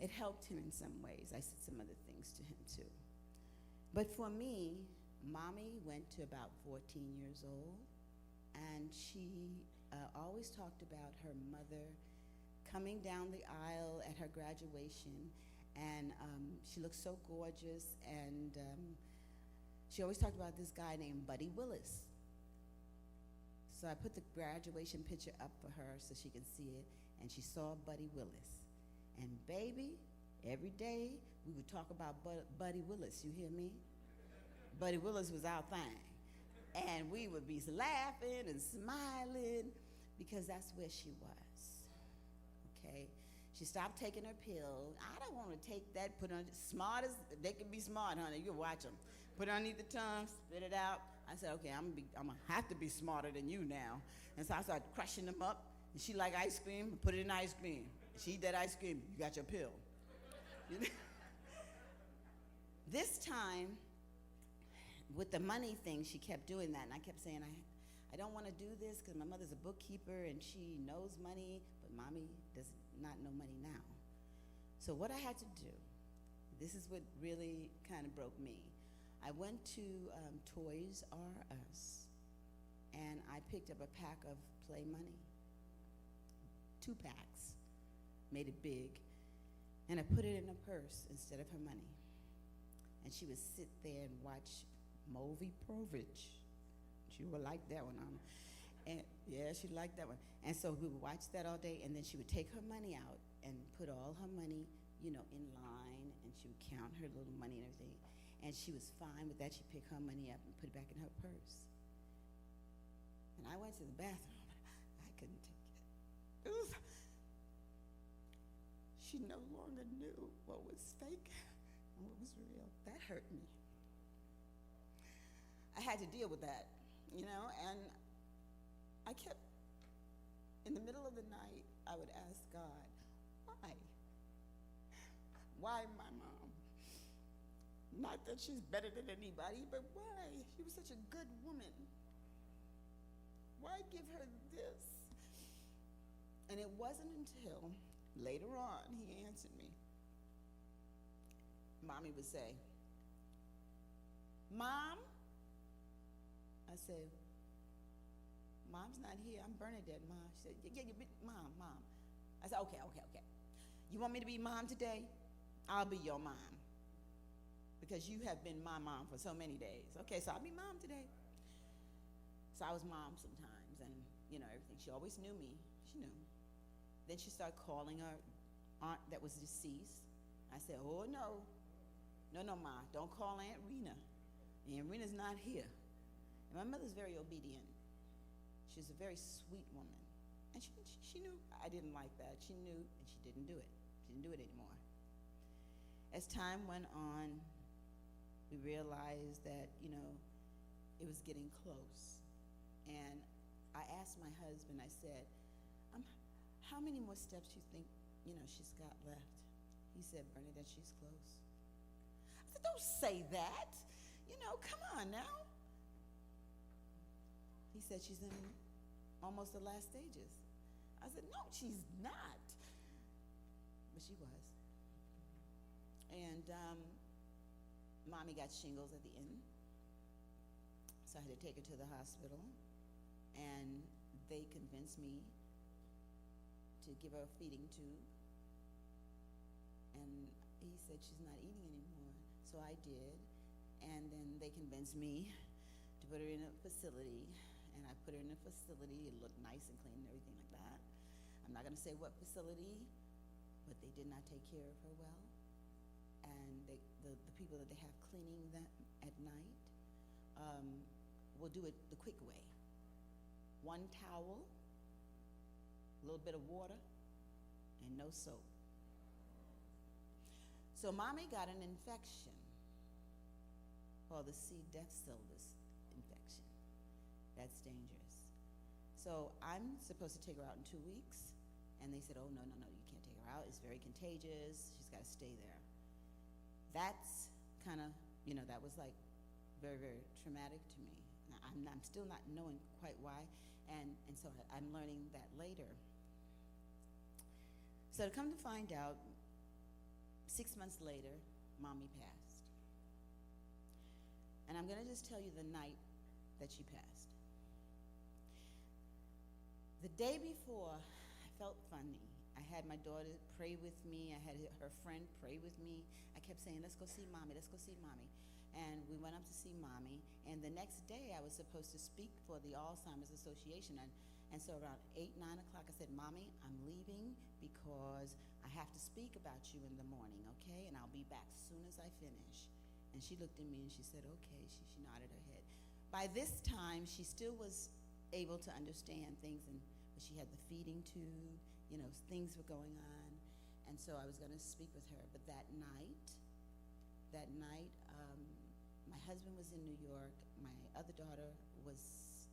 It helped him in some ways. I said some other things to him too. But for me, Mommy went to about 14 years old, and she always talked about her mother coming down the aisle at her graduation, and she looked so gorgeous, and she always talked about this guy named Buddy Willis. So I put the graduation picture up for her so she could see it, and she saw Buddy Willis. And baby, every day we would talk about Buddy Willis, you hear me? Buddy Willis was our thing. And we would be laughing and smiling because that's where she was, okay? She stopped taking her pill. I don't want to take that, put on, smart as, they can be smart, honey, you watch them. Put it underneath the tongue, spit it out. I said, okay, I'm gonna have to be smarter than you now. And so I started crushing them up, and she like ice cream, put it in ice cream. She eat that ice cream, you got your pill. This time, with the money thing, she kept doing that, and I kept saying, I don't want to do this because my mother's a bookkeeper and she knows money, but mommy does not know money now. So what I had to do, this is what really kind of broke me. I went to Toys R Us, and I picked up a pack of play money, 2 packs, made it big, and I put it in a purse instead of her money. And she would sit there and watch Movie Provich. She would like that one. And yeah, she liked that one. And so we would watch that all day, and then she would take her money out and put all her money, in line, and she would count her little money and everything. And she was fine with that. She'd pick her money up and put it back in her purse. And I went to the bathroom, but I couldn't take it. She no longer knew what was fake and what was real. That hurt me. I had to deal with that, and I kept, in the middle of the night, I would ask God, why? Why my mom? Not that she's better than anybody, but why? She was such a good woman. Why give her this? And it wasn't until later on he answered me. Mommy would say, Mom? I said, Mom's not here. I'm Bern'Nadett, Mom. She said, yeah, Mom. I said, okay. You want me to be Mom today? I'll be your mom. Because you have been my mom for so many days. Okay, so I'll be Mom today. So I was Mom sometimes, and, everything. She always knew me. She knew. Then she started calling her aunt that was deceased. I said, oh, no, Ma, don't call Aunt Rena. Aunt Rena's not here. And my mother's very obedient. She's a very sweet woman. And she knew I didn't like that. She knew, and she didn't do it. She didn't do it anymore. As time went on, we realized that, it was getting close. And I asked my husband, I said, how many more steps you think, she's got left? He said, Bern'Nadett, she's close. I said, don't say that. Come on now. He said, she's in almost the last stages. I said, no, she's not. But she was. And Mommy got shingles at the end. So I had to take her to the hospital. And they convinced me to give her a feeding tube. And he said, she's not eating anymore. So I did. And then they convinced me to put her in a facility. And I put her in a facility. It looked nice and clean and everything like that. I'm not going to say what facility, but they did not take care of her well. And the people that they have cleaning them at night will do it the quick way. 1 towel, a little bit of water, and no soap. So Mommy got an infection called the C. difficile infection. That's dangerous. So I'm supposed to take her out in 2 weeks, and they said, oh, no, you can't take her out. It's very contagious. She's got to stay there. That's kind of, that was like very, very traumatic to me. I'm still not knowing quite why, and so I'm learning that later. So to come to find out, 6 months later, Mommy passed. And I'm going to just tell you the night that she passed. The day before, I felt funny. I had my daughter pray with me. I had her friend pray with me. I kept saying, let's go see Mommy, let's go see Mommy. And we went up to see Mommy. And the next day, I was supposed to speak for the Alzheimer's Association. And so around 8, 9 o'clock, I said, Mommy, I'm leaving because I have to speak about you in the morning, okay? And I'll be back as soon as I finish. And she looked at me and she said, okay. She nodded her head. By this time, she still was able to understand things, but she had the feeding tube, things were going on. And so I was going to speak with her. But that night, my husband was in New York. My other daughter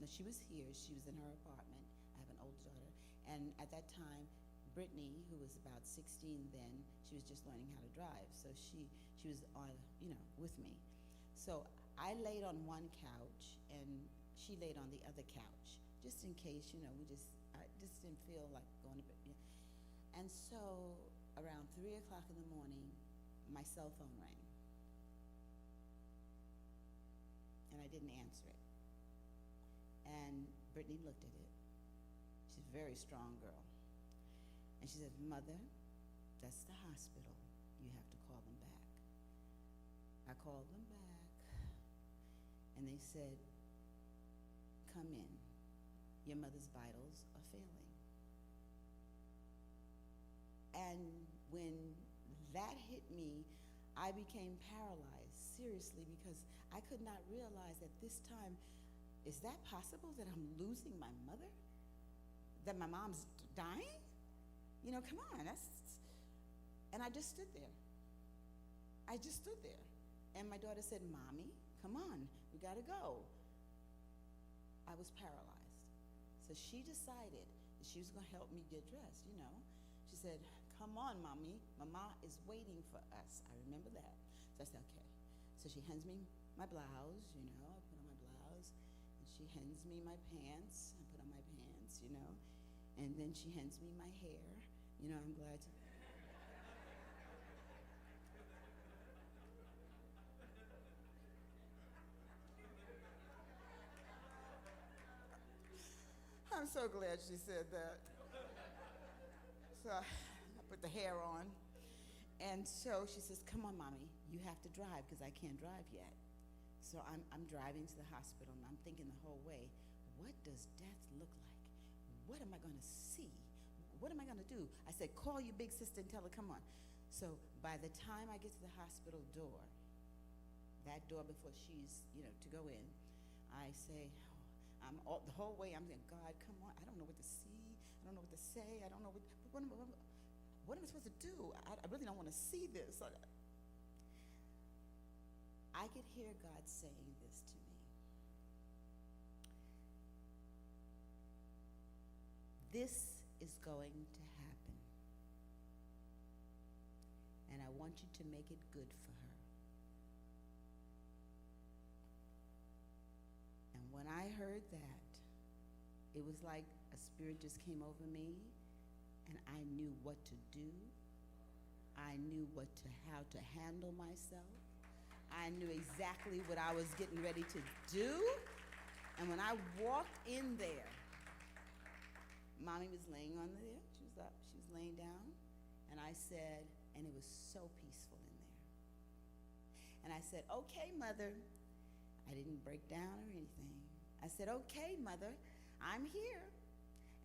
she was here. She was in her apartment. I have an older daughter. And at that time, Brittany, who was about 16 then, she was just learning how to drive. So she was on, with me. So I laid on one couch and she laid on the other couch, just in case, I just didn't feel like going to bed. And so around 3 o'clock in the morning, my cell phone rang. And I didn't answer it. And Brittany looked at it. She's a very strong girl. And she said, Mother, that's the hospital. You have to call them back. I called them back, and they said, come in. Your mother's vitals are failing. And when that hit me, I became paralyzed, seriously, because I could not realize at this time, is that possible that I'm losing my mother? That my mom's dying? Come on, and I just stood there. And my daughter said, Mommy, come on, we gotta go. I was paralyzed. So she decided that she was gonna help me get dressed, She said, come on, Mommy, Mama is waiting for us. I remember that. So I said, okay. So she hands me my blouse, I put on my blouse. And she hands me my pants, I put on my pants, And then she hands me my hair. I'm glad to. I'm so glad she said that. So I put the hair on. And so she says, come on, Mommy, you have to drive because I can't drive yet. So I'm driving to the hospital, and I'm thinking the whole way, what does death look like? What am I going to see? What am I going to do? I said, call your big sister and tell her, come on. So by the time I get to the hospital door, that door before she's, to go in, I say, the whole way I'm saying, God, come on. I don't know what to see. I don't know what to say. I don't know what am I supposed to do? I really don't want to see this. I could hear God saying this to me. This is going to happen. And I want you to make it good for her. And when I heard that, it was like a spirit just came over me, and I knew what to do. I knew how to handle myself. I knew exactly what I was getting ready to do. And when I walked in there, Mommy was laying on there. She was up. She was laying down. And I said, and it was so peaceful in there. And I said, okay, Mother. I didn't break down or anything. I said, okay, Mother, I'm here.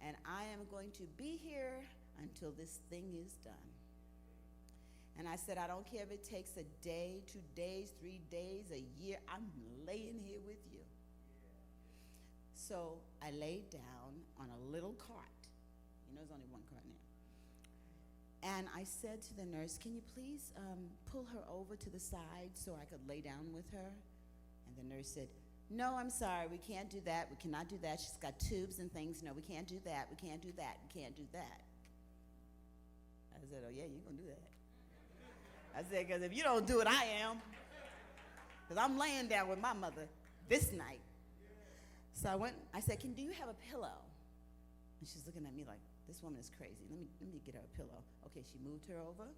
And I am going to be here until this thing is done. And I said, I don't care if it takes a day, 2 days, 3 days, a year. I'm laying here with you. So I laid down on a little cart. There's only one cart now. And I said to the nurse, can you please pull her over to the side so I could lay down with her? And the nurse said, no, I'm sorry, we can't do that. We cannot do that. She's got tubes and things. No, we can't do that. We can't do that. We can't do that. I said, oh, yeah, you're going to do that. I said, because if you don't do it, I am. Because I'm laying down with my mother this night. So I said, do you have a pillow? And she's looking at me like, this woman is crazy. Let me get her a pillow. Okay, she moved her over,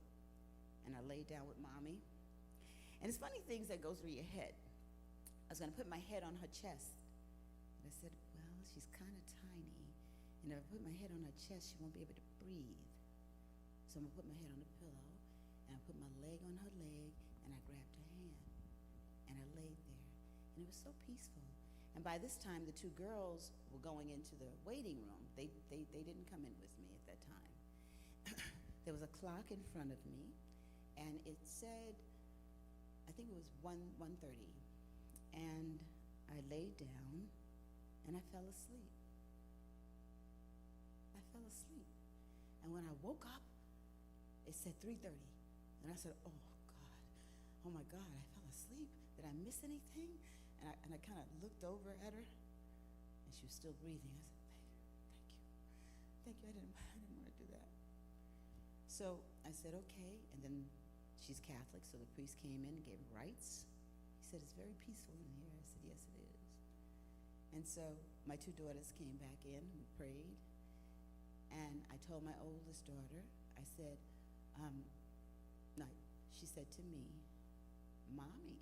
and I laid down with Mommy. And it's funny things that go through your head. I was going to put my head on her chest. But I said, well, she's kind of tiny. And if I put my head on her chest, she won't be able to breathe. So I'm going to put my head on the pillow, and I put my leg on her leg, and I grabbed her hand. And I laid there. And it was so peaceful. And by this time, the 2 girls were going into the waiting room. They didn't come in with me at that time. There was a clock in front of me, and it said I think it was 1:30, and I laid down, and I fell asleep. I fell asleep. And when I woke up, it said 3:30. And I said, oh my God, I fell asleep. Did I miss anything? And I kind of looked over at her, and she was still breathing. I said, thank you. I didn't want to do that. So I said, okay. And then she's Catholic, so the priest came in and gave rites. He said, it's very peaceful in here. I said, yes, it is. And so my two daughters came back in, we prayed, and I told my oldest daughter, I said, no, she said to me, Mommy,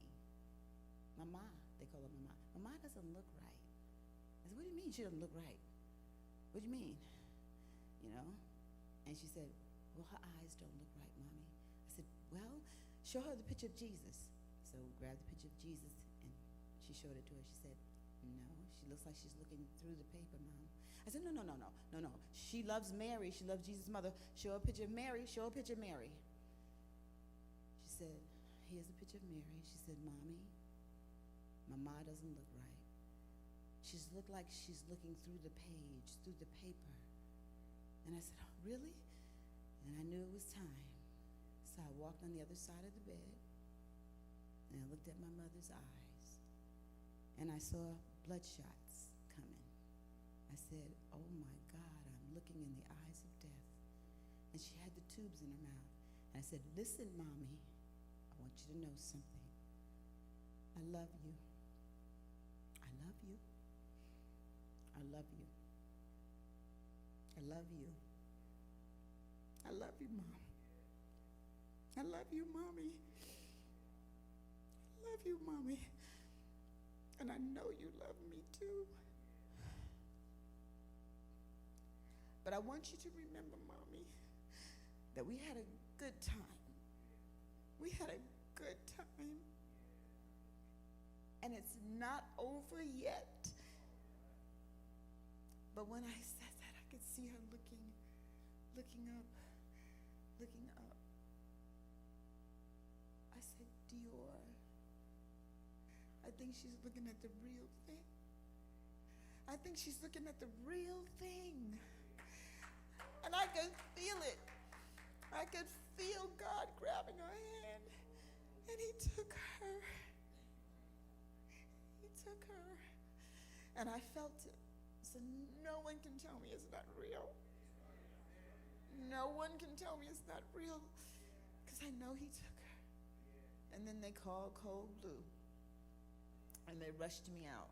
Mama, they call her Mama. Mama doesn't look right. I said, what do you mean she doesn't look right? What do you mean? You know? And she said, well, her eyes don't look right, Mommy. I said, well, show her the picture of Jesus. So we grabbed the picture of Jesus, and she showed it to her. She said, no, she looks like she's looking through the paper, Mom. I said, no. She loves Mary. She loves Jesus' mother. Show her a picture of Mary. Show her a picture of Mary. She said, here's a picture of Mary. She said, Mommy, Mama doesn't look right. She's looked like she's looking through the page, through the paper. And I said, oh, really? And I knew it was time. So I walked on the other side of the bed, and I looked at my mother's eyes, and I saw bloodshots coming. I said, oh my God, I'm looking in the eyes of death. And she had the tubes in her mouth. And I said, listen, Mommy, I want you to know something. I love you. I love you. I love you. I love you. I love you, Mom. I love you, Mommy. I love you, Mommy. And I know you love me too. But I want you to remember, Mommy, that we had a good time. We had a good time. And it's not over yet. But when I said that, I could see her looking up. I said, Dior, I think she's looking at the real thing. I think she's looking at the real thing. And I could feel it. I could feel God grabbing her hand. And he took her. He took her. And I felt it. So no one can tell me it's not real. No one can tell me it's not real, because I know he took her. And then they called Cold Blue, and they rushed me out.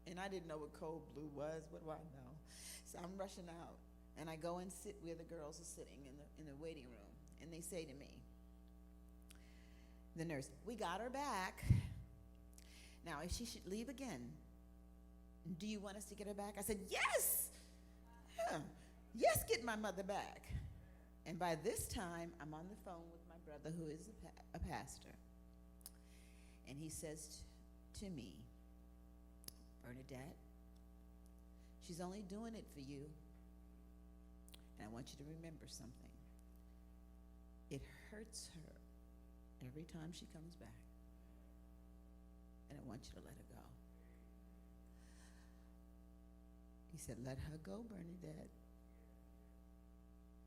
And I didn't know what Cold Blue was. What do I know? So I'm rushing out, and I go and sit where the girls are sitting in the waiting room, and they say to me, the nurse, we got her back. Now, if she should leave again, do you want us to get her back? I said, yes. Yeah. Yes, get my mother back. And by this time, I'm on the phone with my brother, who is a pastor. And he says to me, Bern'Nadett, she's only doing it for you. And I want you to remember something. It hurts her every time she comes back. And I want you to let her go. He said, let her go, Bern'Nadett.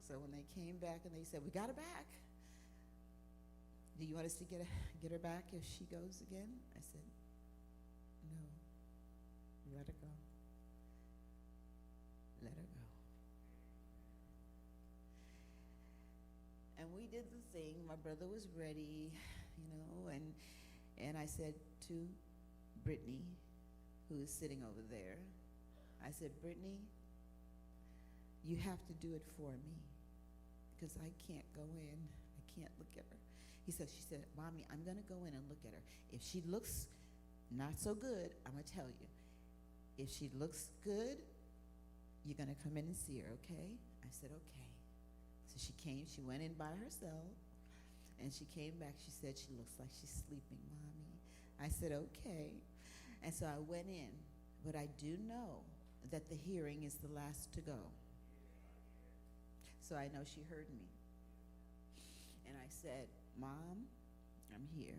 So when they came back and they said, we got her back. Do you want us to get her back if she goes again? I said, no, let her go. Let her go. And we did the thing. My brother was ready, and I said to Brittany, who is sitting over there, I said, Brittany, you have to do it for me, because I can't go in. I can't look at her. She said, Mommy, I'm going to go in and look at her. If she looks not so good, I'm going to tell you. If she looks good, you're going to come in and see her, okay? I said, okay. So she came. She went in by herself, and she came back. She said, she looks like she's sleeping, Mommy. I said, okay. And so I went in. But I do know that the hearing is the last to go. So I know she heard me. And I said, Mom, I'm here.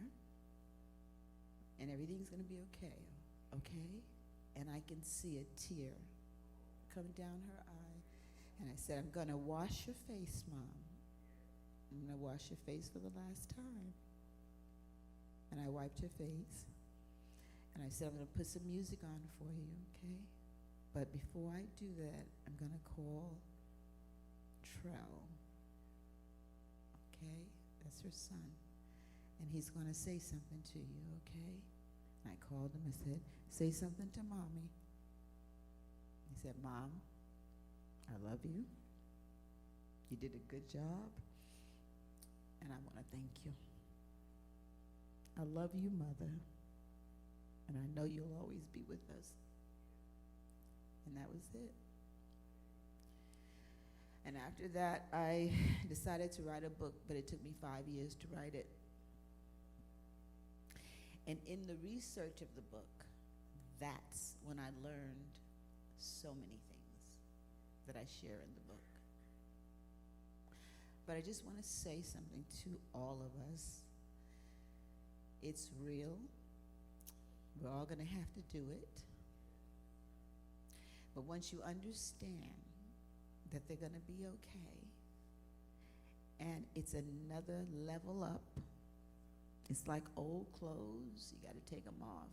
and everything's going to be okay, okay? And I can see a tear come down her eye. And I said, I'm going to wash your face, Mom. I'm going to wash your face for the last time. And I wiped her face. And I said, I'm going to put some music on for you, okay? But before I do that, I'm going to call Trell, okay? That's her son. And he's going to say something to you, okay? And I called him and said, say something to Mommy. He said, Mom, I love you. You did a good job. And I want to thank you. I love you, Mother. And I know you'll always be with us. And that was it. And after that, I decided to write a book, but it took me 5 years to write it. And in the research of the book, that's when I learned so many things that I share in the book. But I just want to say something to all of us. It's real. We're all going to have to do it. But once you understand that they're going to be okay, and it's another level up, it's like old clothes. You got to take them off.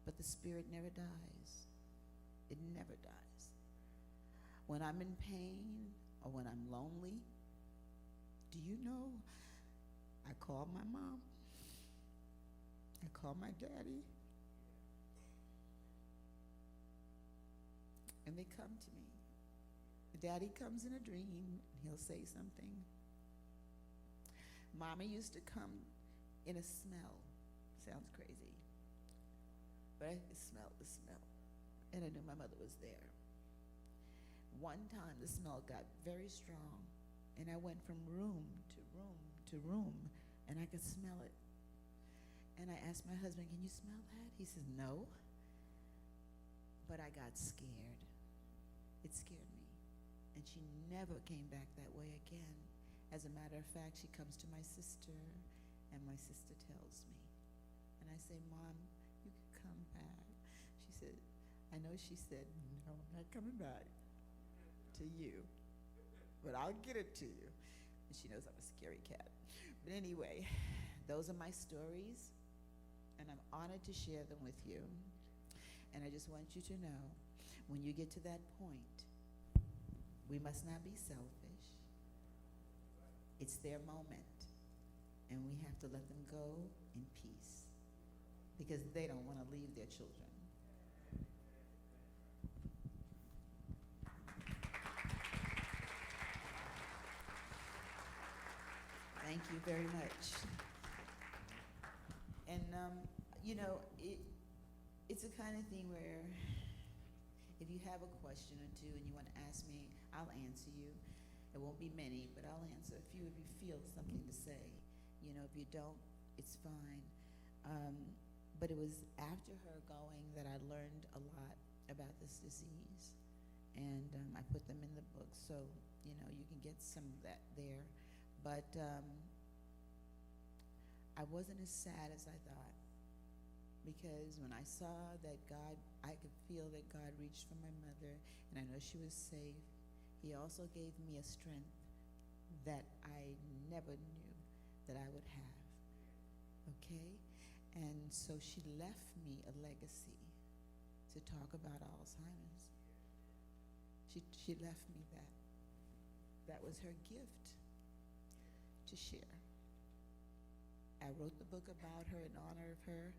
But the spirit never dies. It never dies. When I'm in pain or when I'm lonely, do you know, I call my mom. I call my daddy. And they come to me. Daddy comes in a dream, and he'll say something. Mommy used to come in a smell. Sounds crazy. But I could smell the smell. And I knew my mother was there. One time the smell got very strong, and I went from room to room to room, and I could smell it. And I asked my husband, can you smell that? He says, no. But I got scared. It scared me. And she never came back that way again. As a matter of fact, she comes to my sister, and my sister tells me. And I say, Mom, you can come back. She said, I know she said, no, I'm not coming back to you, but I'll get it to you. And she knows I'm a scary cat. But anyway, those are my stories, and I'm honored to share them with you. And I just want you to know, when you get to that point, we must not be selfish. It's their moment, and we have to let them go in peace, because they don't want to leave their children. Thank you very much. And you know, it's a kind of thing where if you have a question or two and you want to ask me, I'll answer you. It won't be many, but I'll answer a few if you feel something to say. You know, if you don't, it's fine. But it was after her going that I learned a lot about this disease. And I put them in the book, so, you know, you can get some of that there. But I wasn't as sad as I thought, because when I saw that God, I could feel that God reached for my mother, and I know she was safe. He also gave me a strength that I never knew that I would have, okay? And so she left me a legacy to talk about Alzheimer's. She left me that. That was her gift to share. I wrote the book about her in honor of her.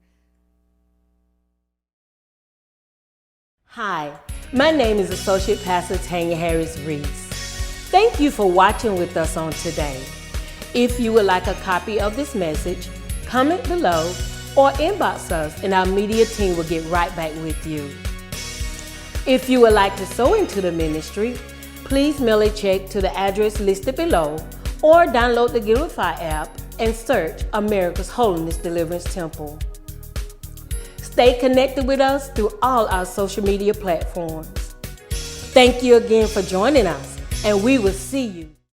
Hi, my name is Associate Pastor Tanya Harris Reese. Thank you for watching with us on today. If you would like a copy of this message, comment below or inbox us and our media team will get right back with you. If you would like to sow into the ministry, please mail a check to the address listed below or download the Giveify app and search America's Holiness Deliverance Temple. Stay connected with us through all our social media platforms. Thank you again for joining us, and we will see you